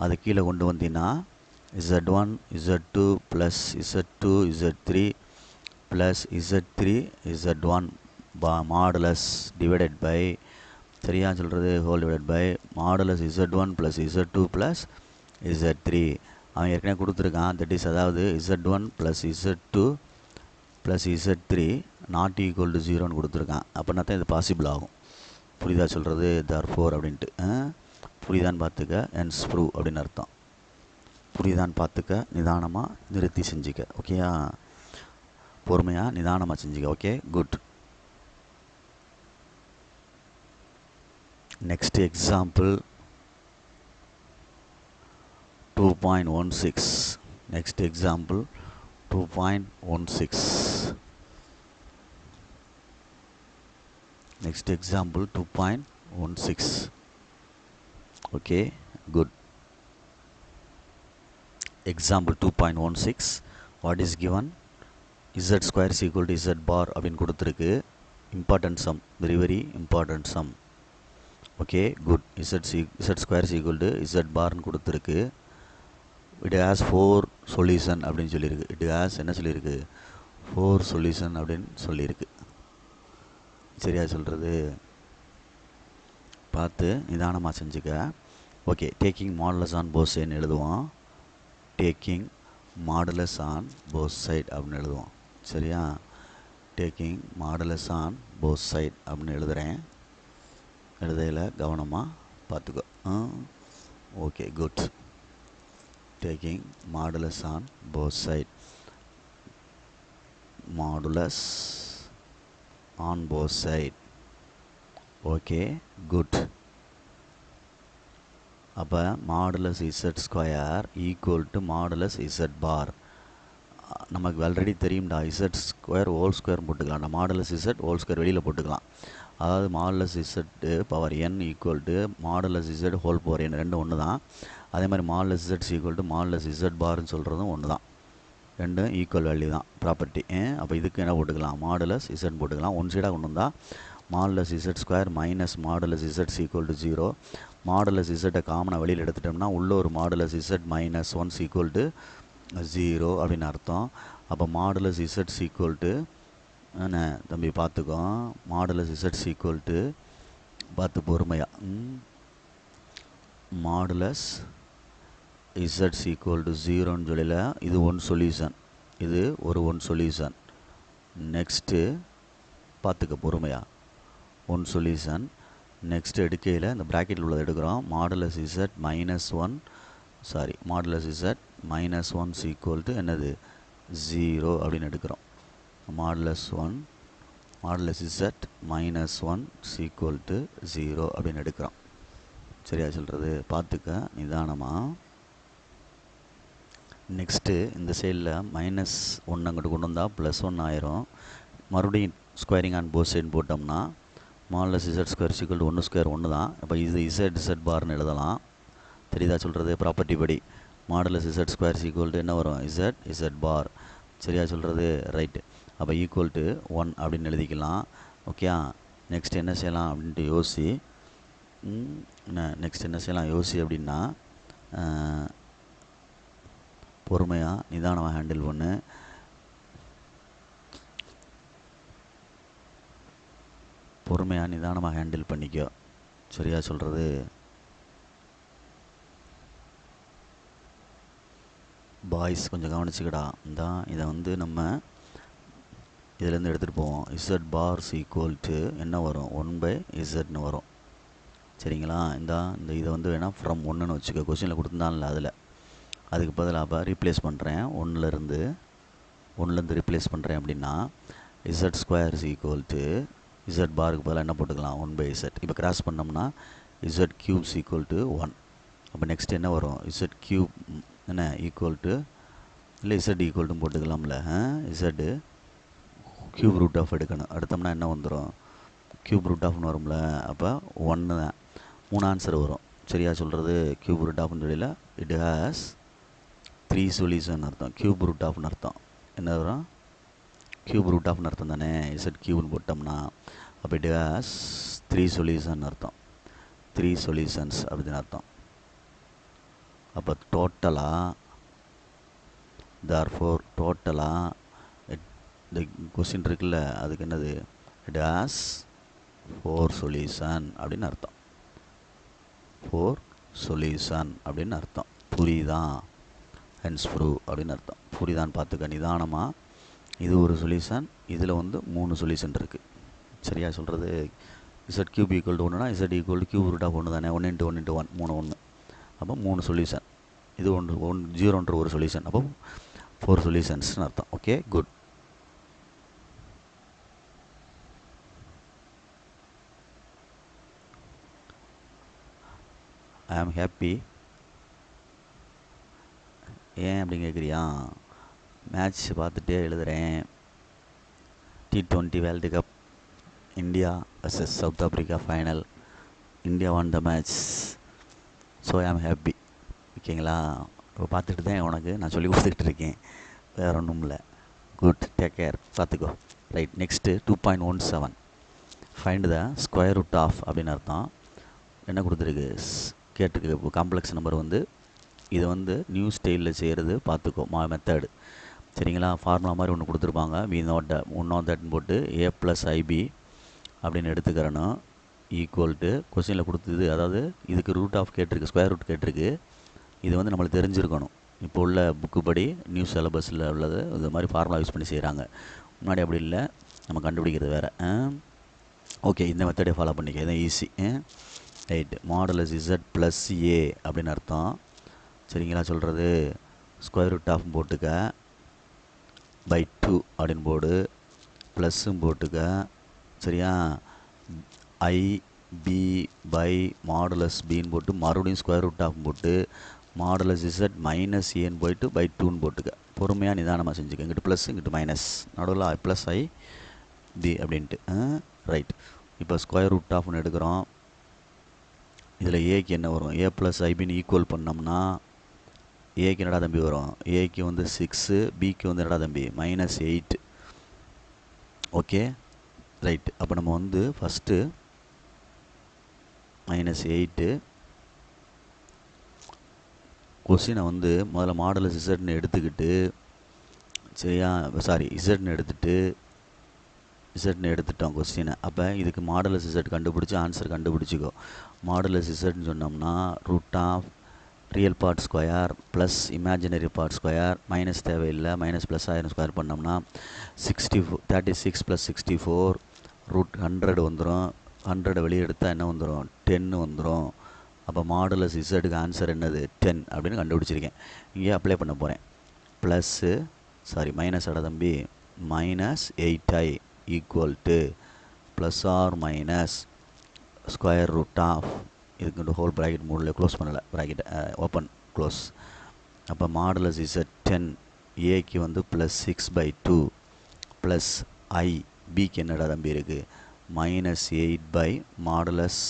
அதை கீழே கொண்டு வந்தீங்கன்னா Z1 Z2 + Z2 Z3 + Z3 Z1 modulus divided by, சரியா சொல்கிறது, whole divided by modulus Z1 + Z2 + Z3 அவன் ஏற்கனவே கொடுத்துருக்கான். தட் இஸ் அதாவது Z1 + Z2 + Z3 not equal to 0ன்னு கொடுத்துருக்கான். அப்படின்னா தான் இது பாசிபிள் ஆகும். புரியுதா சொல்கிறது? therefore அப்படின்ட்டு புரியுதான்னு பார்த்துக்க. hence prove அப்படின்னு அர்த்தம். புரியுதான்னு பார்த்துக்க, நிதானமாக நிறுத்தி செஞ்சுக்க. ஓகேயா? பொறுமையாக நிதானமாக செஞ்சுக்க. Okay, good. Next example 2.16. Next example 2.16. Next example 2.16. Okay, good. Example 2.16. What is given? Z square is equal to Z bar அப்படின்னு கொடுத்துருக்கு. Important sum, very very important sum. Okay, good. Z square is equal to Z barன்னு கொடுத்துருக்கு. It has 4 solution அப்படின்னு சொல்லியிருக்கு. It has என்ன சொல்லியிருக்கு? 4 solution அப்படின்னு சொல்லியிருக்கு. சரியா சொல்கிறது? பார்த்து நிதானமாக செஞ்சுக்க. Okay, taking modulus on both சைடுன்னு எழுதுவோம். Taking modulus on both side அப்படின்னு எழுதுவோம். சரியா? Taking modulus on both side அப்படின்னு எழுதுகிறேன். எழுதையில் கவனமாக பார்த்துக்கோ. Okay, good. Taking modulus on both side. Modulus on both side. Okay, good. அப்போ modulus Z square equal to modulus Z bar. நமக்கு ஆல்ரெடி தெரியும்டா, Z ஸ்கொயர் ஹோல் ஸ்கொயர் போட்டுக்கலாம்டா. Modulus Z whole square வெளியில் போட்டுக்கலாம். அதாவது modulus Z power n equal to modulus Z whole power n, ரெண்டும் ஒன்று தான். அதே மாதிரி modulus Z equal to modulus Z பார்னு சொல்கிறதும் ஒன்று தான். ரெண்டும் ஈக்குவல் வேல்யூ தான், ப்ராப்பர்ட்டி. அப்போ இதுக்கு என்ன போட்டுக்கலாம்? மாடுலஸ் Z போட்டுக்கலாம். ஒன் சைடாக கொண்டு வந்தால் modulus Z square minus modulus Z equal to 0. Modulus Z காமனாக வெளியில் எடுத்துட்டோம்னா உள்ள ஒரு modulus Z minus 1 equal to 0 அப்படின்னு அர்த்தம். அப்போ மாடுலஸ் Z ஈக்குவல் டு என்ன தம்பி பார்த்துக்கோ. மாடுலஸ் Z ஈக்குவல் டு பார்த்து பொறுமையாக. மாடுலஸ் Z ஈக்குவல் டு 0ன்னு சொல்லல. இது ஒன் சொல்யூஷன், இது ஒரு ஒன் சொல்யூஷன். நெக்ஸ்ட்டு பார்த்துக்க பொறுமையாக. One solution. நெக்ஸ்ட் எடுக்கையில் இந்த ப்ராக்கெட்டில் உள்ளதை எடுக்கிறோம். Modulus Z minus 1 modulus Z minus 1 equal to என்னது? 0 அப்படின்னு எடுக்கிறோம். Modulus Z minus 1 equal to 0 அப்படின்னு எடுக்கிறோம். சரியா சொல்கிறது? பார்த்துக்க நிதானமாக. நெக்ஸ்ட்டு இந்த சைடில் மைனஸ் 1 அங்கிட்டு கொண்டு வந்தால் ப்ளஸ் 1 ஆயிரும். மறுபடியும் ஸ்கொயரிங் ஆன் போத் சைடு போட்டோம்னா modulus Z square equal to 1 square 1 தான். இப்போ இது Z பார்னு எழுதலாம். தெரியுதா சொல்கிறது? ப்ராப்பர்ட்டி படி modulus Z square equal to என்ன வரும்? Z பார். சரியா சொல்கிறது? ரைட்டு. அப்போ ஈக்குவல் டு 1 அப்படின்னு எழுதிக்கலாம். ஓகே, நெக்ஸ்ட் என்ன செய்யலாம் அப்படின்ட்டு யோசி. நெக்ஸ்ட் என்ன செய்யலாம் யோசி அப்படின்னா, பொறுமையாக நிதானமாக ஹேண்டில் பண்ணு. பொறுமையாக நிதானமாக ஹேண்டில் பண்ணிக்கோ. சரியா சொல்கிறது? பாய்ஸ் கொஞ்சம் கவனிச்சுக்கடா. இதை வந்து நம்ம இதிலேருந்து எடுத்துகிட்டு போவோம். Z பார் ஈக்குவல் டு என்ன வரும்? 1/Zன்னு வரும். சரிங்களா? இந்த இதை வந்து வேணால் ஃப்ரம் 1ன்னு வச்சுக்கோ. கொஸ்டினில் கொடுத்துருந்தான்ல அதில். அதுக்கு பதிலாக அப்போ ரீப்ளேஸ் பண்ணுறேன். ஒன்றுலேருந்து ரீப்ளேஸ் பண்ணுறேன் அப்படின்னா Z square equal to Z பாருக்கு பதிலாக என்ன போட்டுக்கலாம்? 1/Z. இப்போ கிராஸ் பண்ணோம்னா Z கியூப் ஈக்குவல் டு 1. அப்போ நெக்ஸ்ட் என்ன வரும்? Z கியூப் என்ன ஈக்குவல் டு இல்லை Z ஈக்குவல் டு போட்டுக்கலாம்ல. Z கியூப் ரூட் ஆஃப் எடுக்கணும். எடுத்தோம்னா என்ன வந்துடும்? கியூப் ரூட் ஆஃப்னு வரும்ல. அப்போ 1 தான். 3 ஆன்சர் வரும். சரியா சொல்கிறது? கியூப் ரூட் ஆஃப்னு சொல்லல. இட் ஹேஸ் 3 சொல்யூஷன் அர்த்தம். கியூப் ரூட் ஆஃப்னு அர்த்தம். என்ன வரும்? கியூப் ரூட் ஆஃப்னு அர்த்தம் தானே. Z கியூப்னு போட்டோம்னா அப்போ இட் ஹேஸ் 3 சொல்யூஷன் அர்த்தம். 3 சொல்யூஷன்ஸ் அப்படின்னு அர்த்தம். அப்போ டோட்டலாக இந்த கொஸ்டின் இருக்குல்ல, அதுக்கு என்னது? இட் ஹேஸ் 4 சொல்யூஷன் அப்படின்னு அர்த்தம். 4 சொல்யூஷன் அப்படின்னு அர்த்தம். புரியுதா? ஹென்ஸ் ப்ரூவ் அப்படின்னு அர்த்தம். புரியுதான்னு பார்த்துக்க நிதானமாக. இது ஒரு சொல்யூஷன், இதில் வந்து 3 சொல்யூஷன் இருக்குது. சரியா சொல்கிறது? இசட் கியூப் ஈக்குவல் டு ஒன்றுனா Z equal to cube root of ஒன்று தானே, 1 × 1 × 1 3 1. அப்போ 3 சொல்யூஷன். இது 0ன்ற ஒரு சொல்யூஷன். அப்போ 4 சொல்யூஷன்ஸ்னு அர்த்தம். Okay, good. I am happy. ஏன் அப்படின்னு கேட்குறியா? மேட்ச் பார்த்துட்டே எழுதுகிறேன். T20 world cup, India vs South Africa final. India won the match. So I am happy. ஓகேங்களா? இப்போ பார்த்துட்டு தான் உனக்கு நான் சொல்லி கொடுத்துக்கிட்டு இருக்கேன், வேறு ஒன்றும் இல்லை. குட், டேக் கேர், பார்த்துக்கோ. Right, next 2.17 find the square root of அப்படின்னு அர்த்தம். என்ன கொடுத்துருக்கு கேட்டுருக்கு. காம்ப்ளெக்ஸ் நம்பர் வந்து இதை வந்து நியூ ஸ்டைலில் செய்கிறது பார்த்துக்கோ, மெத்தடு. சரிங்களா? ஃபார்முலா மாதிரி ஒன்று கொடுத்துருப்பாங்க. வி நோட் தட்னு போட்டு A + IB அப்படின்னு எடுத்துக்கிறணும். ஈக்குவல் டு கொஸ்டினில் கொடுத்தது, அதாவது இதுக்கு ரூட் ஆஃப் கேட்டிருக்கு, ஸ்கொயர் ரூட் கேட்டிருக்கு. இது வந்து நம்மளுக்கு தெரிஞ்சிருக்கணும். இப்போ உள்ள புக்கு படி நியூ சிலபஸில் உள்ளது இது மாதிரி ஃபார்முலா யூஸ் பண்ணி செய்கிறாங்க. முன்னாடி அப்படி இல்லை, நம்ம கண்டுபிடிக்கிறது வேறு. ஓகே, இந்த மெத்தடே ஃபாலோ பண்ணிக்க, இதான் easy. Right, modulus Z + A அப்படின்னு அர்த்தம். சரிங்களா சொல்கிறது? ஸ்கொயர் ரூட் ஆஃப் போட்டுக்க, பை 2 அப்படின்னு போடு, ப்ளஸ்ஸும் போட்டுக்க. சரியா? IB பை மாடுலஸ் பின்னு போட்டு மறுபடியும் ஸ்கொயர் ரூட் ஆஃப் போட்டு மாடுலஸ் Z - Aன்னு போயிட்டு பை 2ன்னு போட்டுக்க. பொறுமையாக நிதானமாக செஞ்சுக்க. இங்கிட்டு ப்ளஸ், இங்கிட்டு மைனஸ், நடுவில் + IB அப்படின்ட்டு. ரைட், இப்போ ஸ்கொயர் ரூட் ஆஃப்னு எடுக்கிறோம். இதில் ஏக்கு என்ன வரும்? A + IBன்னு ஈக்குவல் பண்ணோம்னா ஏக்கு என்னடா தம்பி வரும்? ஏக்கு வந்து 6, பிக்கு வந்து என்னடா தம்பி -8. Okay, right. அப்போ நம்ம வந்து ஃபஸ்ட்டு -8 கொஸ்டினை வந்து முதல்ல மாடுலஸ் Z எடுத்துக்கிட்டு, சரியா, சாரி Z எடுத்துட்டோம் கொஸ்டினை. அப்போ இதுக்கு மாடுலஸ் Z கண்டுபிடிச்சி ஆன்சர் கண்டுபிடிச்சிக்கோ. மாடுலஸ் Zன்னு சொன்னோம்னா root of real part square plus imaginary part square, minus தேவையில்லை, மைனஸ் ப்ளஸ் ஆயிரம் ஸ்கொயர் பண்ணோம்னா 36 + 64 √100 வந்துடும். 100 வெளியே எடுத்தால் என்ன வந்துடும்? 10 வந்துடும். அப்போ மாடுலஸ் Z ஆன்சர் என்னது? 10 அப்படின்னு கண்டுபிடிச்சிருக்கேன். இங்கே அப்ளை பண்ண போகிறேன். ப்ளஸ்ஸு, சாரி மைனஸ் அட தம்பி, -8i equal to plus r minus square root of, இதுக்கு ஹோல் ப்ராக்கெட் மூடில் க்ளோஸ் பண்ணலை, ப்ராக்கெட் ஓப்பன் க்ளோஸ். அப்போ மாடுலஸ் Z 10, ஏக்கு வந்து +6/2 ப்ளஸ் I, பிக்கு என்னடா தம்பி இருக்குது? -8 மாடுலஸ்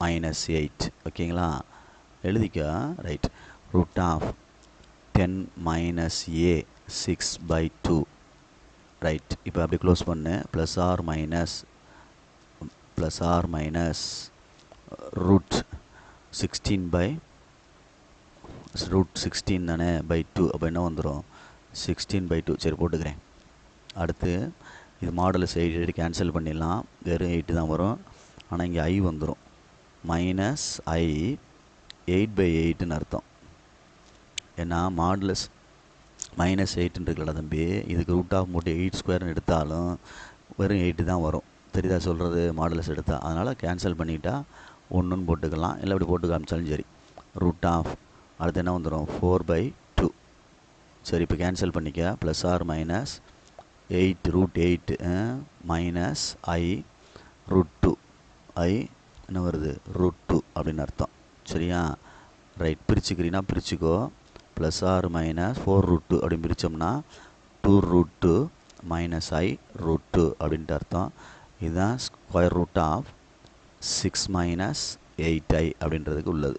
-8. ஓகேங்களா? எழுதிக்க. Right, root of 10 - A 6/2. Right, இப்போ அப்படி க்ளோஸ் பண்ணு. ப்ளஸ் ஆர் மைனஸ் √16 தானே பை 2. அப்போ என்ன வந்துடும்? 16/2. சரி, போட்டுக்கிறேன். அடுத்து இது மாடுலஸ் 8 கேன்சல் பண்ணிடலாம், வெறும் 8 தான் வரும். ஆனால் இங்கே I வந்துடும், -I 8/8ன்னு அர்த்தம். ஏன்னா மாடுலஸ் -8ன்னு இருக்குல்ல தம்பி, இதுக்கு ரூட் ஆஃப் போட்டு 8² எடுத்தாலும் வெறும் 8 தான் வரும். தெரியுதா சொல்கிறது? மாடுலஸ் எடுத்தால். அதனால் கேன்சல் பண்ணிட்டா 1ன்னு போட்டுக்கலாம், இல்லை அப்படி போட்டு காமிச்சாலும் சரி. ரூட் ஆஃப் அடுத்து என்ன வந்துடும்? 4/2. சரி, இப்போ கேன்சல் பண்ணிக்க. Plus r minus 8 √8 minus I √2. I என்ன வருது? √2 அப்படின்னு அர்த்தம். சரியா? ரைட், பிரிச்சுக்கிறீன்னா பிரிச்சுக்கோ. ப்ளஸ் ஆர் மைனஸ் 4√2 அப்படின்னு பிரித்தோம்னா 2√2 மைனஸ் I √2 அப்படின்ட்டு அர்த்தம். இதுதான் ஸ்கொயர் ரூட் ஆஃப் 6 - 8i அப்படின்றதுக்கு உள்ளது.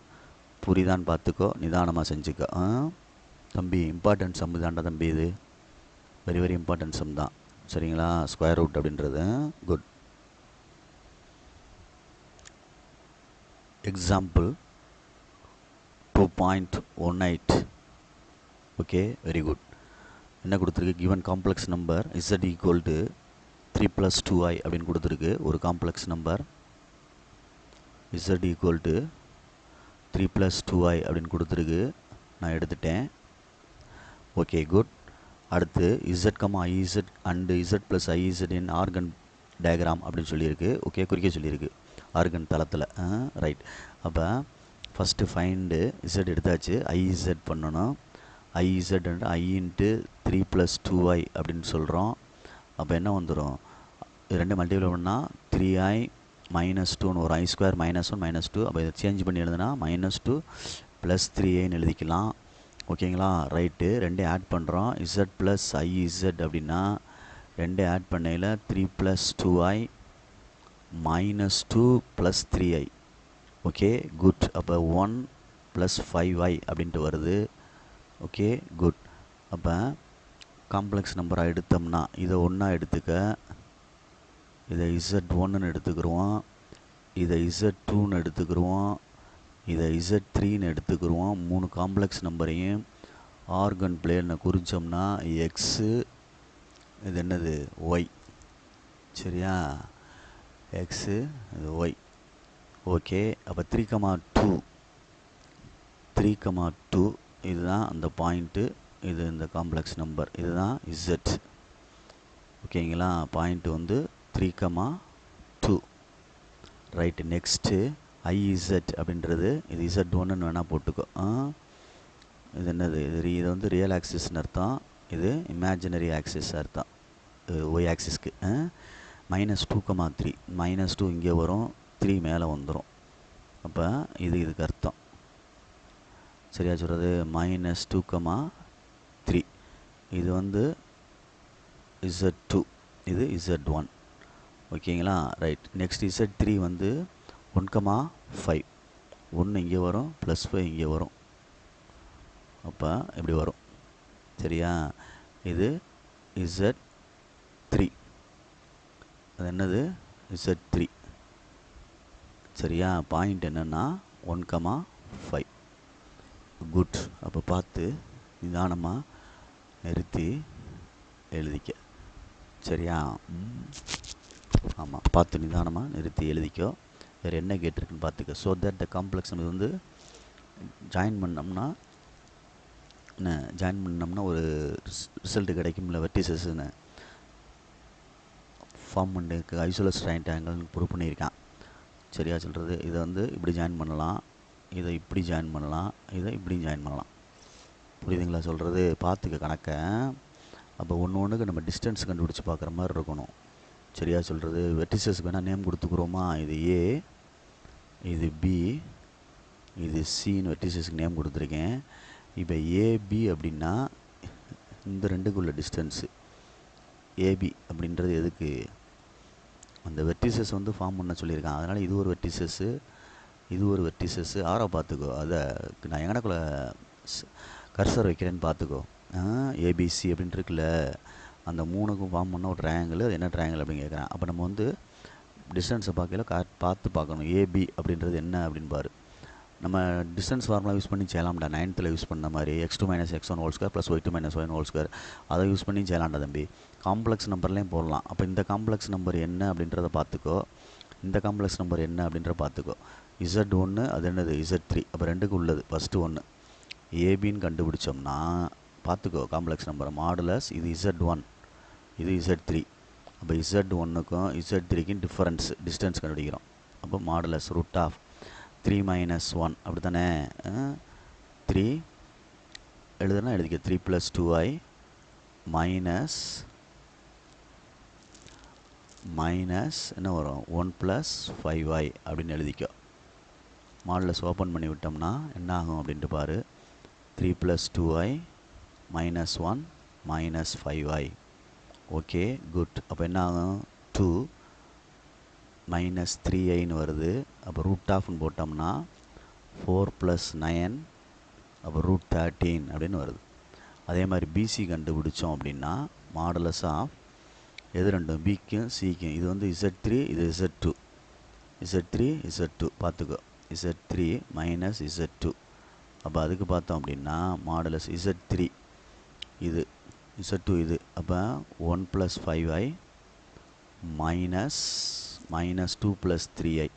புரியுதான்னு பார்த்துக்கோ, நிதானமாக செஞ்சுக்கோ. தம்பி இம்பார்ட்டன்ட் சம் தான்டா தம்பி, இது வெரி வெரி இம்பார்ட்டன்ட் சம் தான். சரிங்களா? ஸ்கொயர் ரூட் அப்படின்றது. Good. Example 2.18. Okay, very good. என்ன கொடுத்துருக்கு? Given complex number Z equal to 3 + 2i அப்படின்னு கொடுத்துருக்கு. ஒரு complex number Z equal to 3 + 2i அப்படின்னு கொடுத்துருக்கு. நான் எடுத்துட்டேன். Okay good. அடுத்து Z comma i Z and Z plus i Z in Argand diagram அப்படின்னு சொல்லியிருக்கு. ஓகே, குறிக்க சொல்லியிருக்கு ஆர்கன் தளத்தில். ரைட். அப்போ ஃபஸ்ட்டு ஃபைண்டு இசட் எடுத்தாச்சு, ஐஇசட் பண்ணணும். ஐஇசட் ஐ இன்ட்டு 3 + 2i அப்படின்னு சொல்கிறோம். அப்போ என்ன வந்துடும், ரெண்டு மல்டிபிள் பண்ணால் 3i - 2ன்னு வரும். i² - 1 - 2. அப்போ இதை சேஞ்ச் பண்ணி எழுதுனா -2 + 3iன்னு எழுதிக்கலாம். ஓகேங்களா? ரைட்டு. ரெண்டையும் ஆட் பண்ணுறோம். இசட் ப்ளஸ் ஐஇசட் அப்படின்னா ரெண்டையும் ஆட் பண்ணையில் 3 + 2i -2 + 3i. Okay good. அப்போ 1 + 5i அப்படின்ட்டு வருது. Okay good. அப்போ காம்ப்ளெக்ஸ் நம்பராக எடுத்தோம்னா இதை ஒன்றா எடுத்துக்க, இதை Z1ன்னு எடுத்துக்கிடுவோம், இதை Z2ன்னு எடுத்துக்கிடுவோம், இதை Z3ன்னு எடுத்துக்கிடுவோம். 3 காம்ப்ளெக்ஸ் நம்பரையும் ஆர்கன் பிளேனில் குறித்தோம்னா எக்ஸு, இது என்னது ஒய். சரியா? எக்ஸு, இது ஒய். ஓகே. அப்போ 3,2 3,2 இதுதான் அந்த பாயிண்ட்டு. இது இந்த காம்ப்ளெக்ஸ் நம்பர், இதுதான் இசட். ஓகேங்களா? பாயிண்ட் வந்து 3,2. ரைட்டு. நெக்ஸ்ட்டு ஐஇசட் அப்படின்றது இது Z1ன்னு வேணால் போட்டுக்கோ. இது என்னது, இது வந்து ரியல் ஆக்சிஸ்னு அர்த்தம், இது இமேஜினரி ஆக்சிஸ் அர்த்தம், ஒய் ஆக்சிஸ்க்கு. -2,3 -2 இங்கே வரும், 3 மேலே வந்துடும். அப்போ இதுக்கு அர்த்தம் சரியா சொல்கிறது, -2,3. இது வந்து Z2, இது Z1. ஓகேங்களா? ரைட். நெக்ஸ்ட் Z3 வந்து 1,5. 1 இங்கே வரும், +5 இங்கே வரும். அப்போ இப்படி வரும். சரியா? இது Z3. அது என்னது, Z3. சரியா? பாயிண்ட் என்னென்னா 1,5. குட். அப்போ பார்த்து நிதானமாக நிறுத்தி எழுதிக்க. சரியா? ஆமாம், பார்த்து நிதானமாக நிறுத்தி எழுதிக்கோ. வேறு என்ன கேட்டிருக்குன்னு பார்த்துக்க. ஸோ தட் த காம்ப்ளெக்ஸ் நம்ம வந்து ஜாயின் பண்ணோம்னா என்ன, ஜாயின் பண்ணோம்னா ஒரு ரிசல்ட்டு கிடைக்கும்ல, வெர்டிசஸ்ன்னு ஃபார்ம் பண்ணிருக்கு. ஐசோலஸ் ட்ரையாங்கிள்னு ப்ரூவ் பண்ணியிருக்கான். சரியா சொல்கிறது? இதை வந்து இப்படி ஜாயின் பண்ணலாம், இதை இப்படி ஜாயின் பண்ணலாம், இதை இப்படி ஜாயின் பண்ணலாம். புரியுதுங்களா சொல்கிறது? பார்த்துக்க கணக்கை. அப்போ ஒன்றுக்கு நம்ம டிஸ்டன்ஸ் கண்டுபிடிச்சி பார்க்குற மாதிரி இருக்கணும். சரியா சொல்கிறது? வெர்டிசஸ்க்கு வேணால் நேம் கொடுத்துக்குறோமா, இது ஏ, இது பி, இது சின்னு வெர்டிசஸ்க்கு நேம் கொடுத்துருக்கேன். இப்போ ஏபி அப்படின்னா இந்த ரெண்டுக்குள்ள டிஸ்டன்ஸு ஏபி அப்படின்றது எதுக்கு, அந்த வெர்டிசஸ் வந்து ஃபார்ம் பண்ண சொல்லியிருக்கான். அதனால் இது ஒரு வெர்டிசஸ்ஸு, இது ஒரு வெர்டிசஸ்ஸு. ஆரோ பார்த்துக்கோ. அதை நான் எங்கனக்குள்ள கர்சர் வைக்கிறேன்னு பார்த்துக்கோ. ஏபிசி அப்படின்ட்டு இருக்குல்ல, அந்த 3க்கும் ஃபார்ம் பண்ண ஒரு ட்ரையாங்கிள். அது என்ன ட்ரையாங்கிள் அப்படின்னு கேட்குறேன். அப்போ நம்ம வந்து டிஸ்டன்ஸை பார்க்கல பார்த்து பார்க்கணும். ஏபி அப்படின்றது என்ன அப்படின்னு பாரு. நம்ம டிஸ்டன்ஸ் ஃபார்முலா யூஸ் பண்ணி செய்யலாம்டா. 9th யூஸ் பண்ண மாதிரி x2 - x1 whole square + y2 - y1 whole square, அதை யூஸ் பண்ணி செய்யலாம்டா தம்பி. காம்ப்ளெக்ஸ் நம்பர்லேயும் போடலாம். அப்போ இந்த காம்ப்ளெக்ஸ் நம்பர் என்ன அப்படின்றத பார்த்துக்கோ, இந்த காம்ப்ளெக்ஸ் நம்பர் என்ன அப்படின்றத பார்த்துக்கோ. Z1 அது என்னது, Z3. அப்போ ரெண்டுக்கு உள்ளது ஃபஸ்ட்டு ஒன்று ஏபின்னு கண்டுபிடிச்சோம்னா பார்த்துக்கோ காம்ப்ளெக்ஸ் நம்பர் மாடுலஸ். இது Z1, இது Z3. அப்போ Z1க்கும் Z3க்கும் டிஸ்டன்ஸ் கண்டுபிடிக்கிறோம். அப்போ மாடுலஸ் √3 - 1 அப்படி தானே. 3 எழுதுனா எழுதிக்க, 3 + 2i மைனஸ் என்ன வரும், 1 + 5i அப்படின்னு எழுதிக்கோ. மாடுலஸ் ஓப்பன் பண்ணி விட்டோம்னா என்ன ஆகும் அப்படின்ட்டு பாரு. 3 + 2i -1 -5i. Okay good. அப்போ என்ன ஆகும், 2 -3iன்னு வருது. அப்போ √ன்னு போட்டோம்னா 4 + 9, அப்போ √13 அப்படின்னு வருது. அதே மாதிரி பிசி கண்டுபிடிச்சோம் அப்படின்னா மாடுலஸ் ஆஃப் எது ரெண்டும், பிக்கும் சிக்கும். இது வந்து Z3, இது Z2. Z3 Z2 பார்த்துக்கோ. Z3 - Z2. அப்போ அதுக்கு பார்த்தோம் அப்படின்னா மாடுலஸ் Z3 இது, Z2 இது. அப்போ 1 + 5i -2 + 3i,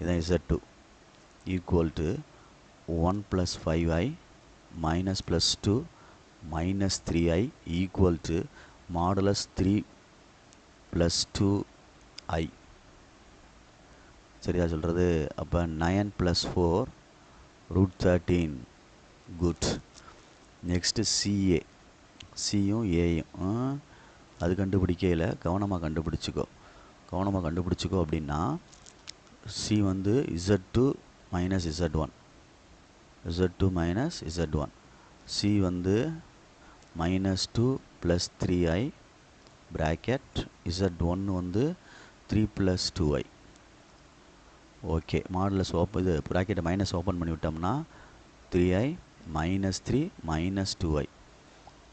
இதான் Z2 equal to 1 + 5i -+2 minus 3i equal to modulus 3 plus 2i. சரியா சொல்கிறது? அப்போ 9 plus 4 root 13. Good. Next C A, சியும் ஏயும் அது கண்டுபிடிக்கையில் கவனமாக கண்டுபிடிச்சிக்கோ அப்படின்னா சி வந்து z2 minus z1 minus z1, C வந்து -2 ப்ளஸ் 3i ப்ராக்கெட் z1 வந்து 3 ப்ளஸ் 2i. ஓகே, மாடுலஸ் இது ப்ராக்கெட்டை மைனஸ் ஓப்பன் பண்ணி விட்டோம்னா 3i minus 3 minus 2i.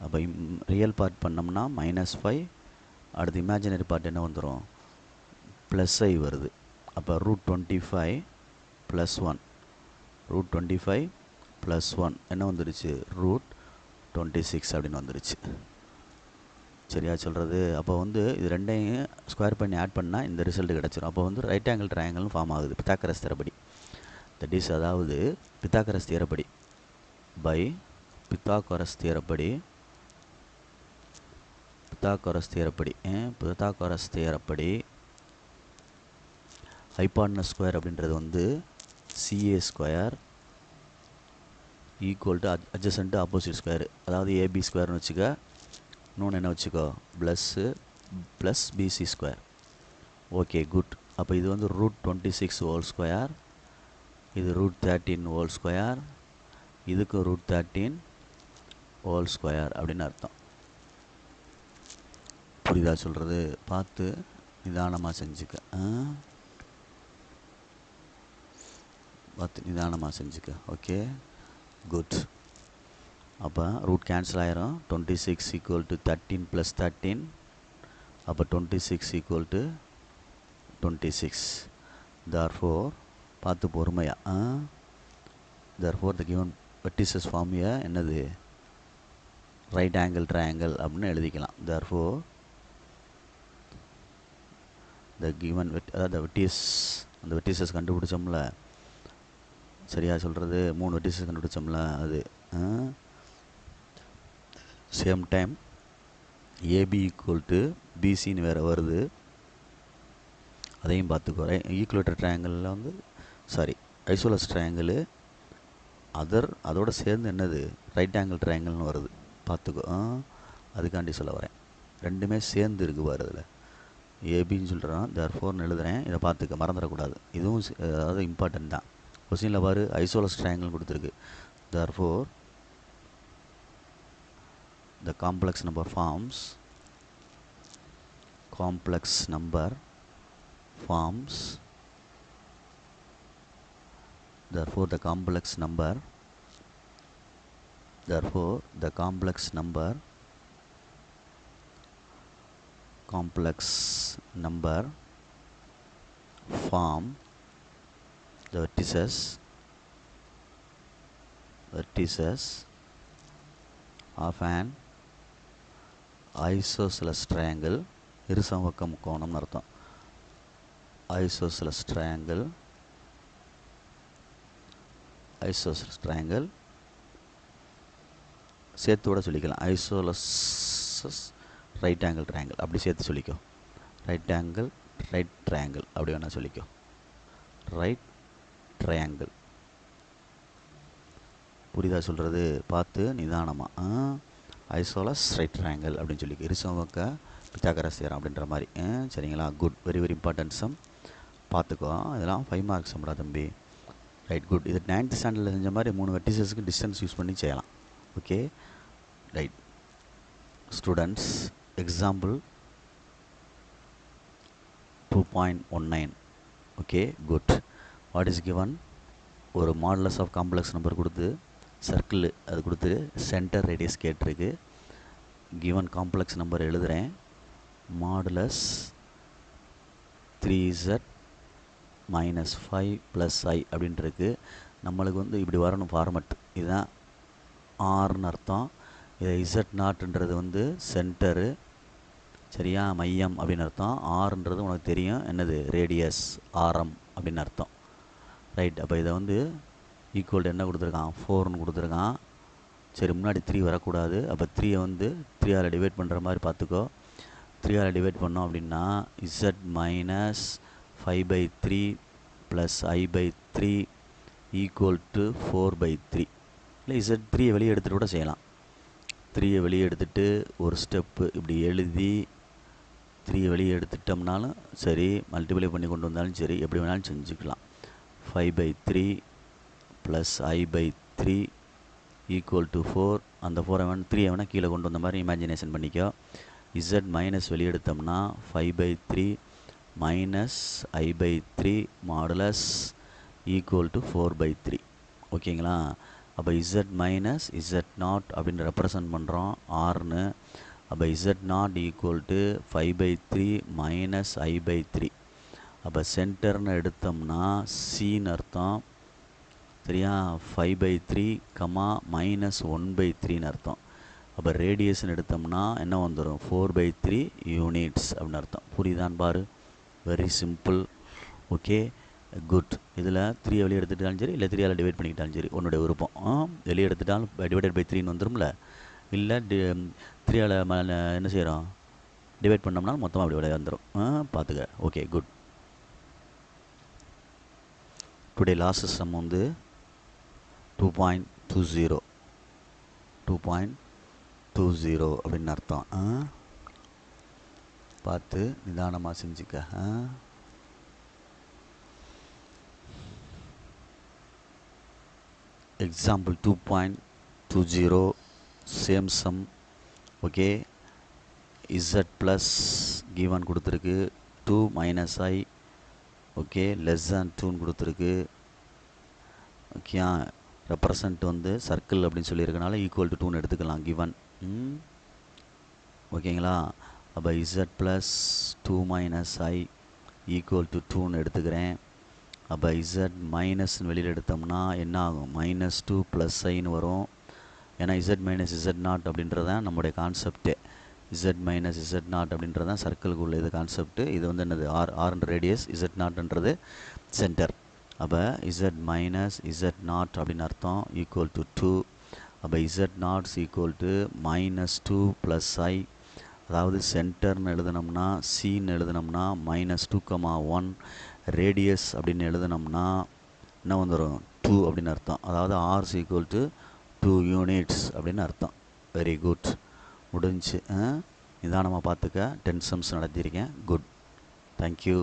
அப்போ ரியல் பார்ட் பண்ணோம்னா -5, அடுத்து இமேஜினரி பார்ட் என்ன வந்துடும்? +i வருது. அப்போ √25 + 1, √25 + 1 என்ன வந்துடுச்சு? √26 அப்படின்னு வந்துடுச்சு. சரியா சொல்கிறது? அப்போ வந்து இது ரெண்டையும் ஸ்கொயர் பண்ணி ஆட் பண்ணால் இந்த ரிசல்ட் கிடச்சிரும். அப்போ வந்து ரைட் ஆங்கிள் ட்ரையாங்கிள்னு ஃபார்ம் ஆகுது பித்தாகரஸ் தியரப்படி. தட் இஸ், அதாவது பித்தாகரஸ் தியரப்படி by பித்தாகரஸ் தியரப்படி ஹைபாட்னஸ் ஸ்கொயர் அப்படின்றது வந்து CA square equal to adjacent opposite square, அதாவது AB ஸ்கொயர்னு வச்சுக்க, இன்னொன்று என்ன வச்சுக்கோ, plus BC square. Okay, good. அப்போ இது வந்து √26 ஹோல் ஸ்கொயர், இது √13 ஹோல் ஸ்கொயர், இதுக்கு √13 ஹோல் ஸ்கொயர் அப்படின்னு அர்த்தம். புரியுதா சொல்கிறது? பார்த்து நிதானமாக செஞ்சுக்க. Okay, good. அப்போ ரூட் கேன்சல் ஆயிரும். 26 ஈக்குவல் டு 13 + 13, அப்போ 26 ஈக்குவல் டு 26. therefore பார்த்து பொறுமையாக therefore the given vertices form a என்னது? ரைட் ஆங்கிள் ட்ரையாங்கிள் அப்படின்னு எழுதிக்கலாம். therefore the given அதாவது அந்த வெர்டிசஸ் கண்டுபிடிச்சோம்ல, சரியா சொல்கிறது? 3 வெர்டிசஸ் கண்டுபிடிச்சோம்ல, அது same time AB equal to BCன்னு வேறு வருது, அதையும் பார்த்துக்கோ. ஈக்குவேட்டர் ட்ரையாங்கிளில் வந்து ஐசோலஸ் ட்ரையாங்கிள் அதோடு சேர்ந்து என்னது? ரைட் ஆங்கிள் ட்ரையாங்கிள்னு வருது, பார்த்துக்கோ. அதுக்காண்டி சொல்ல வரேன். ரெண்டுமே சேர்ந்து இருக்குது பாரு. அதில் ஏபின்னு சொல்கிறேன், therefore எழுதுகிறேன். இதை பார்த்துக்க, மறந்துடக்கூடாது. இதுவும் அதாவது இம்பார்ட்டன்ட் தான். கொஸ்டினில் பாரு, ஐசோலஸ் ட்ரையாங்கிள் கொடுத்துருக்கு. therefore the complex number forms therefore the complex number form the vertices of an isosceles triangle, இருசமபக்க முக்கோணம்னு அர்த்தம். isosceles triangle சேர்த்து கூட சொல்லிக்கலாம். ஐசோலஸ் ரைட் ஆங்கிள் ட்ரையாங்கிள் அப்படி சேர்த்து சொல்லிக்கோ. ரைட் ட்ரையாங்கிள் அப்படி வேணால் சொல்லிக்கோ. Right triangle. புரியுதா சொல்கிறது? பார்த்து நிதானமாக ஐசோலஸ் ரைட் ட்ரையாங்கிள் அப்படின்னு சொல்லிக்கோ. இருசமபக்க பித்தாகரஸ் தியரம் அப்படின்ற மாதிரி. சரிங்களா? Good. Very very important sum. பார்த்துக்கோ. இதெல்லாம் 5 மார்க்ஸ் சம்டா தம்பி. Right, good. இது 9th ஸ்டாண்டர்டில் செஞ்ச மாதிரி 3 வெர்டிசஸ்க்கு டிஸ்டன்ஸ் யூஸ் பண்ணி செய்யலாம். Okay, right. Students, example 2.19. Okay, good. What is given? ஒரு மாடுலஸ் ஆஃப் காம்ப்ளெக்ஸ் நம்பர் கொடுத்து சர்க்கிள் அது கொடுத்து சென்டர் ரேடியஸ் கேட்டிருக்கு. கிவன் காம்ப்ளெக்ஸ் நம்பர் எழுதுகிறேன். Modulus 3z - 5 + i அப்படின்ட்டுருக்கு. நம்மளுக்கு வந்து இப்படி வரணும் ஃபார்மட். இதுதான் ஆர்னு அர்த்தம். இதை z0ன்றது வந்து சென்டரு, சரியா, மையம் அப்படின்னு அர்த்தம். ஆர்ன்றது உனக்கு தெரியும் என்னது? ரேடியஸ், ஆரம் அப்படின்னு அர்த்தம். ரைட். அப்போ இதை வந்து ஈக்குவல் என்ன கொடுத்துருக்கான்? 4ன்னு கொடுத்துருக்கான். சரி, முன்னாடி 3 வரக்கூடாது. அப்போ 3 வந்து 3ஆல் டிவைட் பண்ணுற மாதிரி பார்த்துக்கோ. 3ஆல் டிவைட் பண்ணோம் அப்படின்னா z minus 5/3 plus i/3 equal to 4/3. இல்லை z3 வெளியே எடுத்துகிட்டு கூட செய்யலாம். 3 வெளியே எடுத்துகிட்டு ஒரு ஸ்டெப்பு இப்படி எழுதி 3 வெளியே எடுத்துட்டோம்னாலும் சரி, மல்டிப்ளை பண்ணி கொண்டு வந்தாலும் சரி, எப்படி வேணாலும் செஞ்சுக்கலாம். 5/3 ப்ளஸ் i/3 ஈக்குவல் டு 4. அந்த 3 வேணால் கீழே கொண்டு வந்த மாதிரி இமேஜினேஷன் பண்ணிக்கோ. z மைனஸ் வெளியே எடுத்தோம்னா 5/3 minus i/3 modulus equal to 4/3. ஓகேங்களா? அப்போ z மைனஸ் z0 அப்படின்னு ரெப்ரசன்ட் பண்ணுறோம் ஆர்னு. அப்போ z0 equal to 5/3 minus i/3. அப்போ சென்டர்னு எடுத்தோம்னா சின்னு அர்த்தம். சரியா? 5/3 மைனஸ் 1/3ன்னு அர்த்தம். அப்போ ரேடியேஷன் எடுத்தோம்னா என்ன வந்துடும்? 4/3 யூனிட்ஸ் அப்படின்னு அர்த்தம். புரியுதான்னு பாரு. Very simple. Okay, good. இதில் 3 வெளியே எடுத்துட்டாலும் சரி, இல்லை 3ஆல் டிவைட் பண்ணிக்கிட்டாலும் சரி, உன்னுடைய விருப்பம். வெளியே எடுத்துட்டாலும் டிவைடட் பை 3ன்னு வந்துடும்ல. இல்லை 3ஆல் என்ன செய்கிறோம்? டிவைட் பண்ணோம்னா மொத்தமாக அப்படி விளைய வந்துடும். பார்த்துக்க. Okay, good. Today last sum வந்து 2.20 அப்படின்னு அர்த்தம். பார்த்து நிதானமாக செஞ்சுக்க. Example 2.20 same sum. Okay, z plus given கொடுத்துருக்கு, 2 minus i. Okay, less than 2ன்னு கொடுத்துருக்கு. ஓகே, ரெப்ரசன்ட் வந்து சர்க்கிள் அப்படின்னு சொல்லியிருக்கனால ஈக்குவல் டு 2ன்னு எடுத்துக்கலாம் கிவன். ஓகேங்களா? அப்போ z plus 2 minus i equal to 2ன்னு எடுத்துக்கிறேன். அப்போ z மைனஸ்ன்னு வெளியில் எடுத்தோம்னா என்ன ஆகும்? -2 ப்ளஸ் ஐன்னு வரும். ஏன்னா z மைனஸ் z0 அப்படின்றதான் நம்முடைய கான்செப்டே. z மைனஸ் z0 அப்படின்றதான் சர்க்கிளுக்குள்ள இது கான்செப்ட்டு. இது வந்து என்னது? ஆர்ன்ற ரேடியஸ், z0ன்றது சென்டர். அப்போ z மைனஸ் z0 அப்படின்னு அர்த்தம் ஈக்குவல் டு 2. அப்போ z0 equal to -2 plus i. அதாவது சென்டர்னு எழுதினோம்னா சின்னு எழுதினோம்னா -2, 1. ரேடியஸ் அப்படின்னு எழுதினோம்னா என்ன வந்துடும்? 2 அப்படின்னு அர்த்தம். அதாவது ஆர்ஸ் ஈக்குவல் டு 2 யூனிட்ஸ் அப்படின்னு அர்த்தம். Very good. முடிஞ்சு. நிதானமாக பார்த்துக்க. 10 சம்ஸ் நடத்தியிருக்கேன். குட். தேங்க்யூ.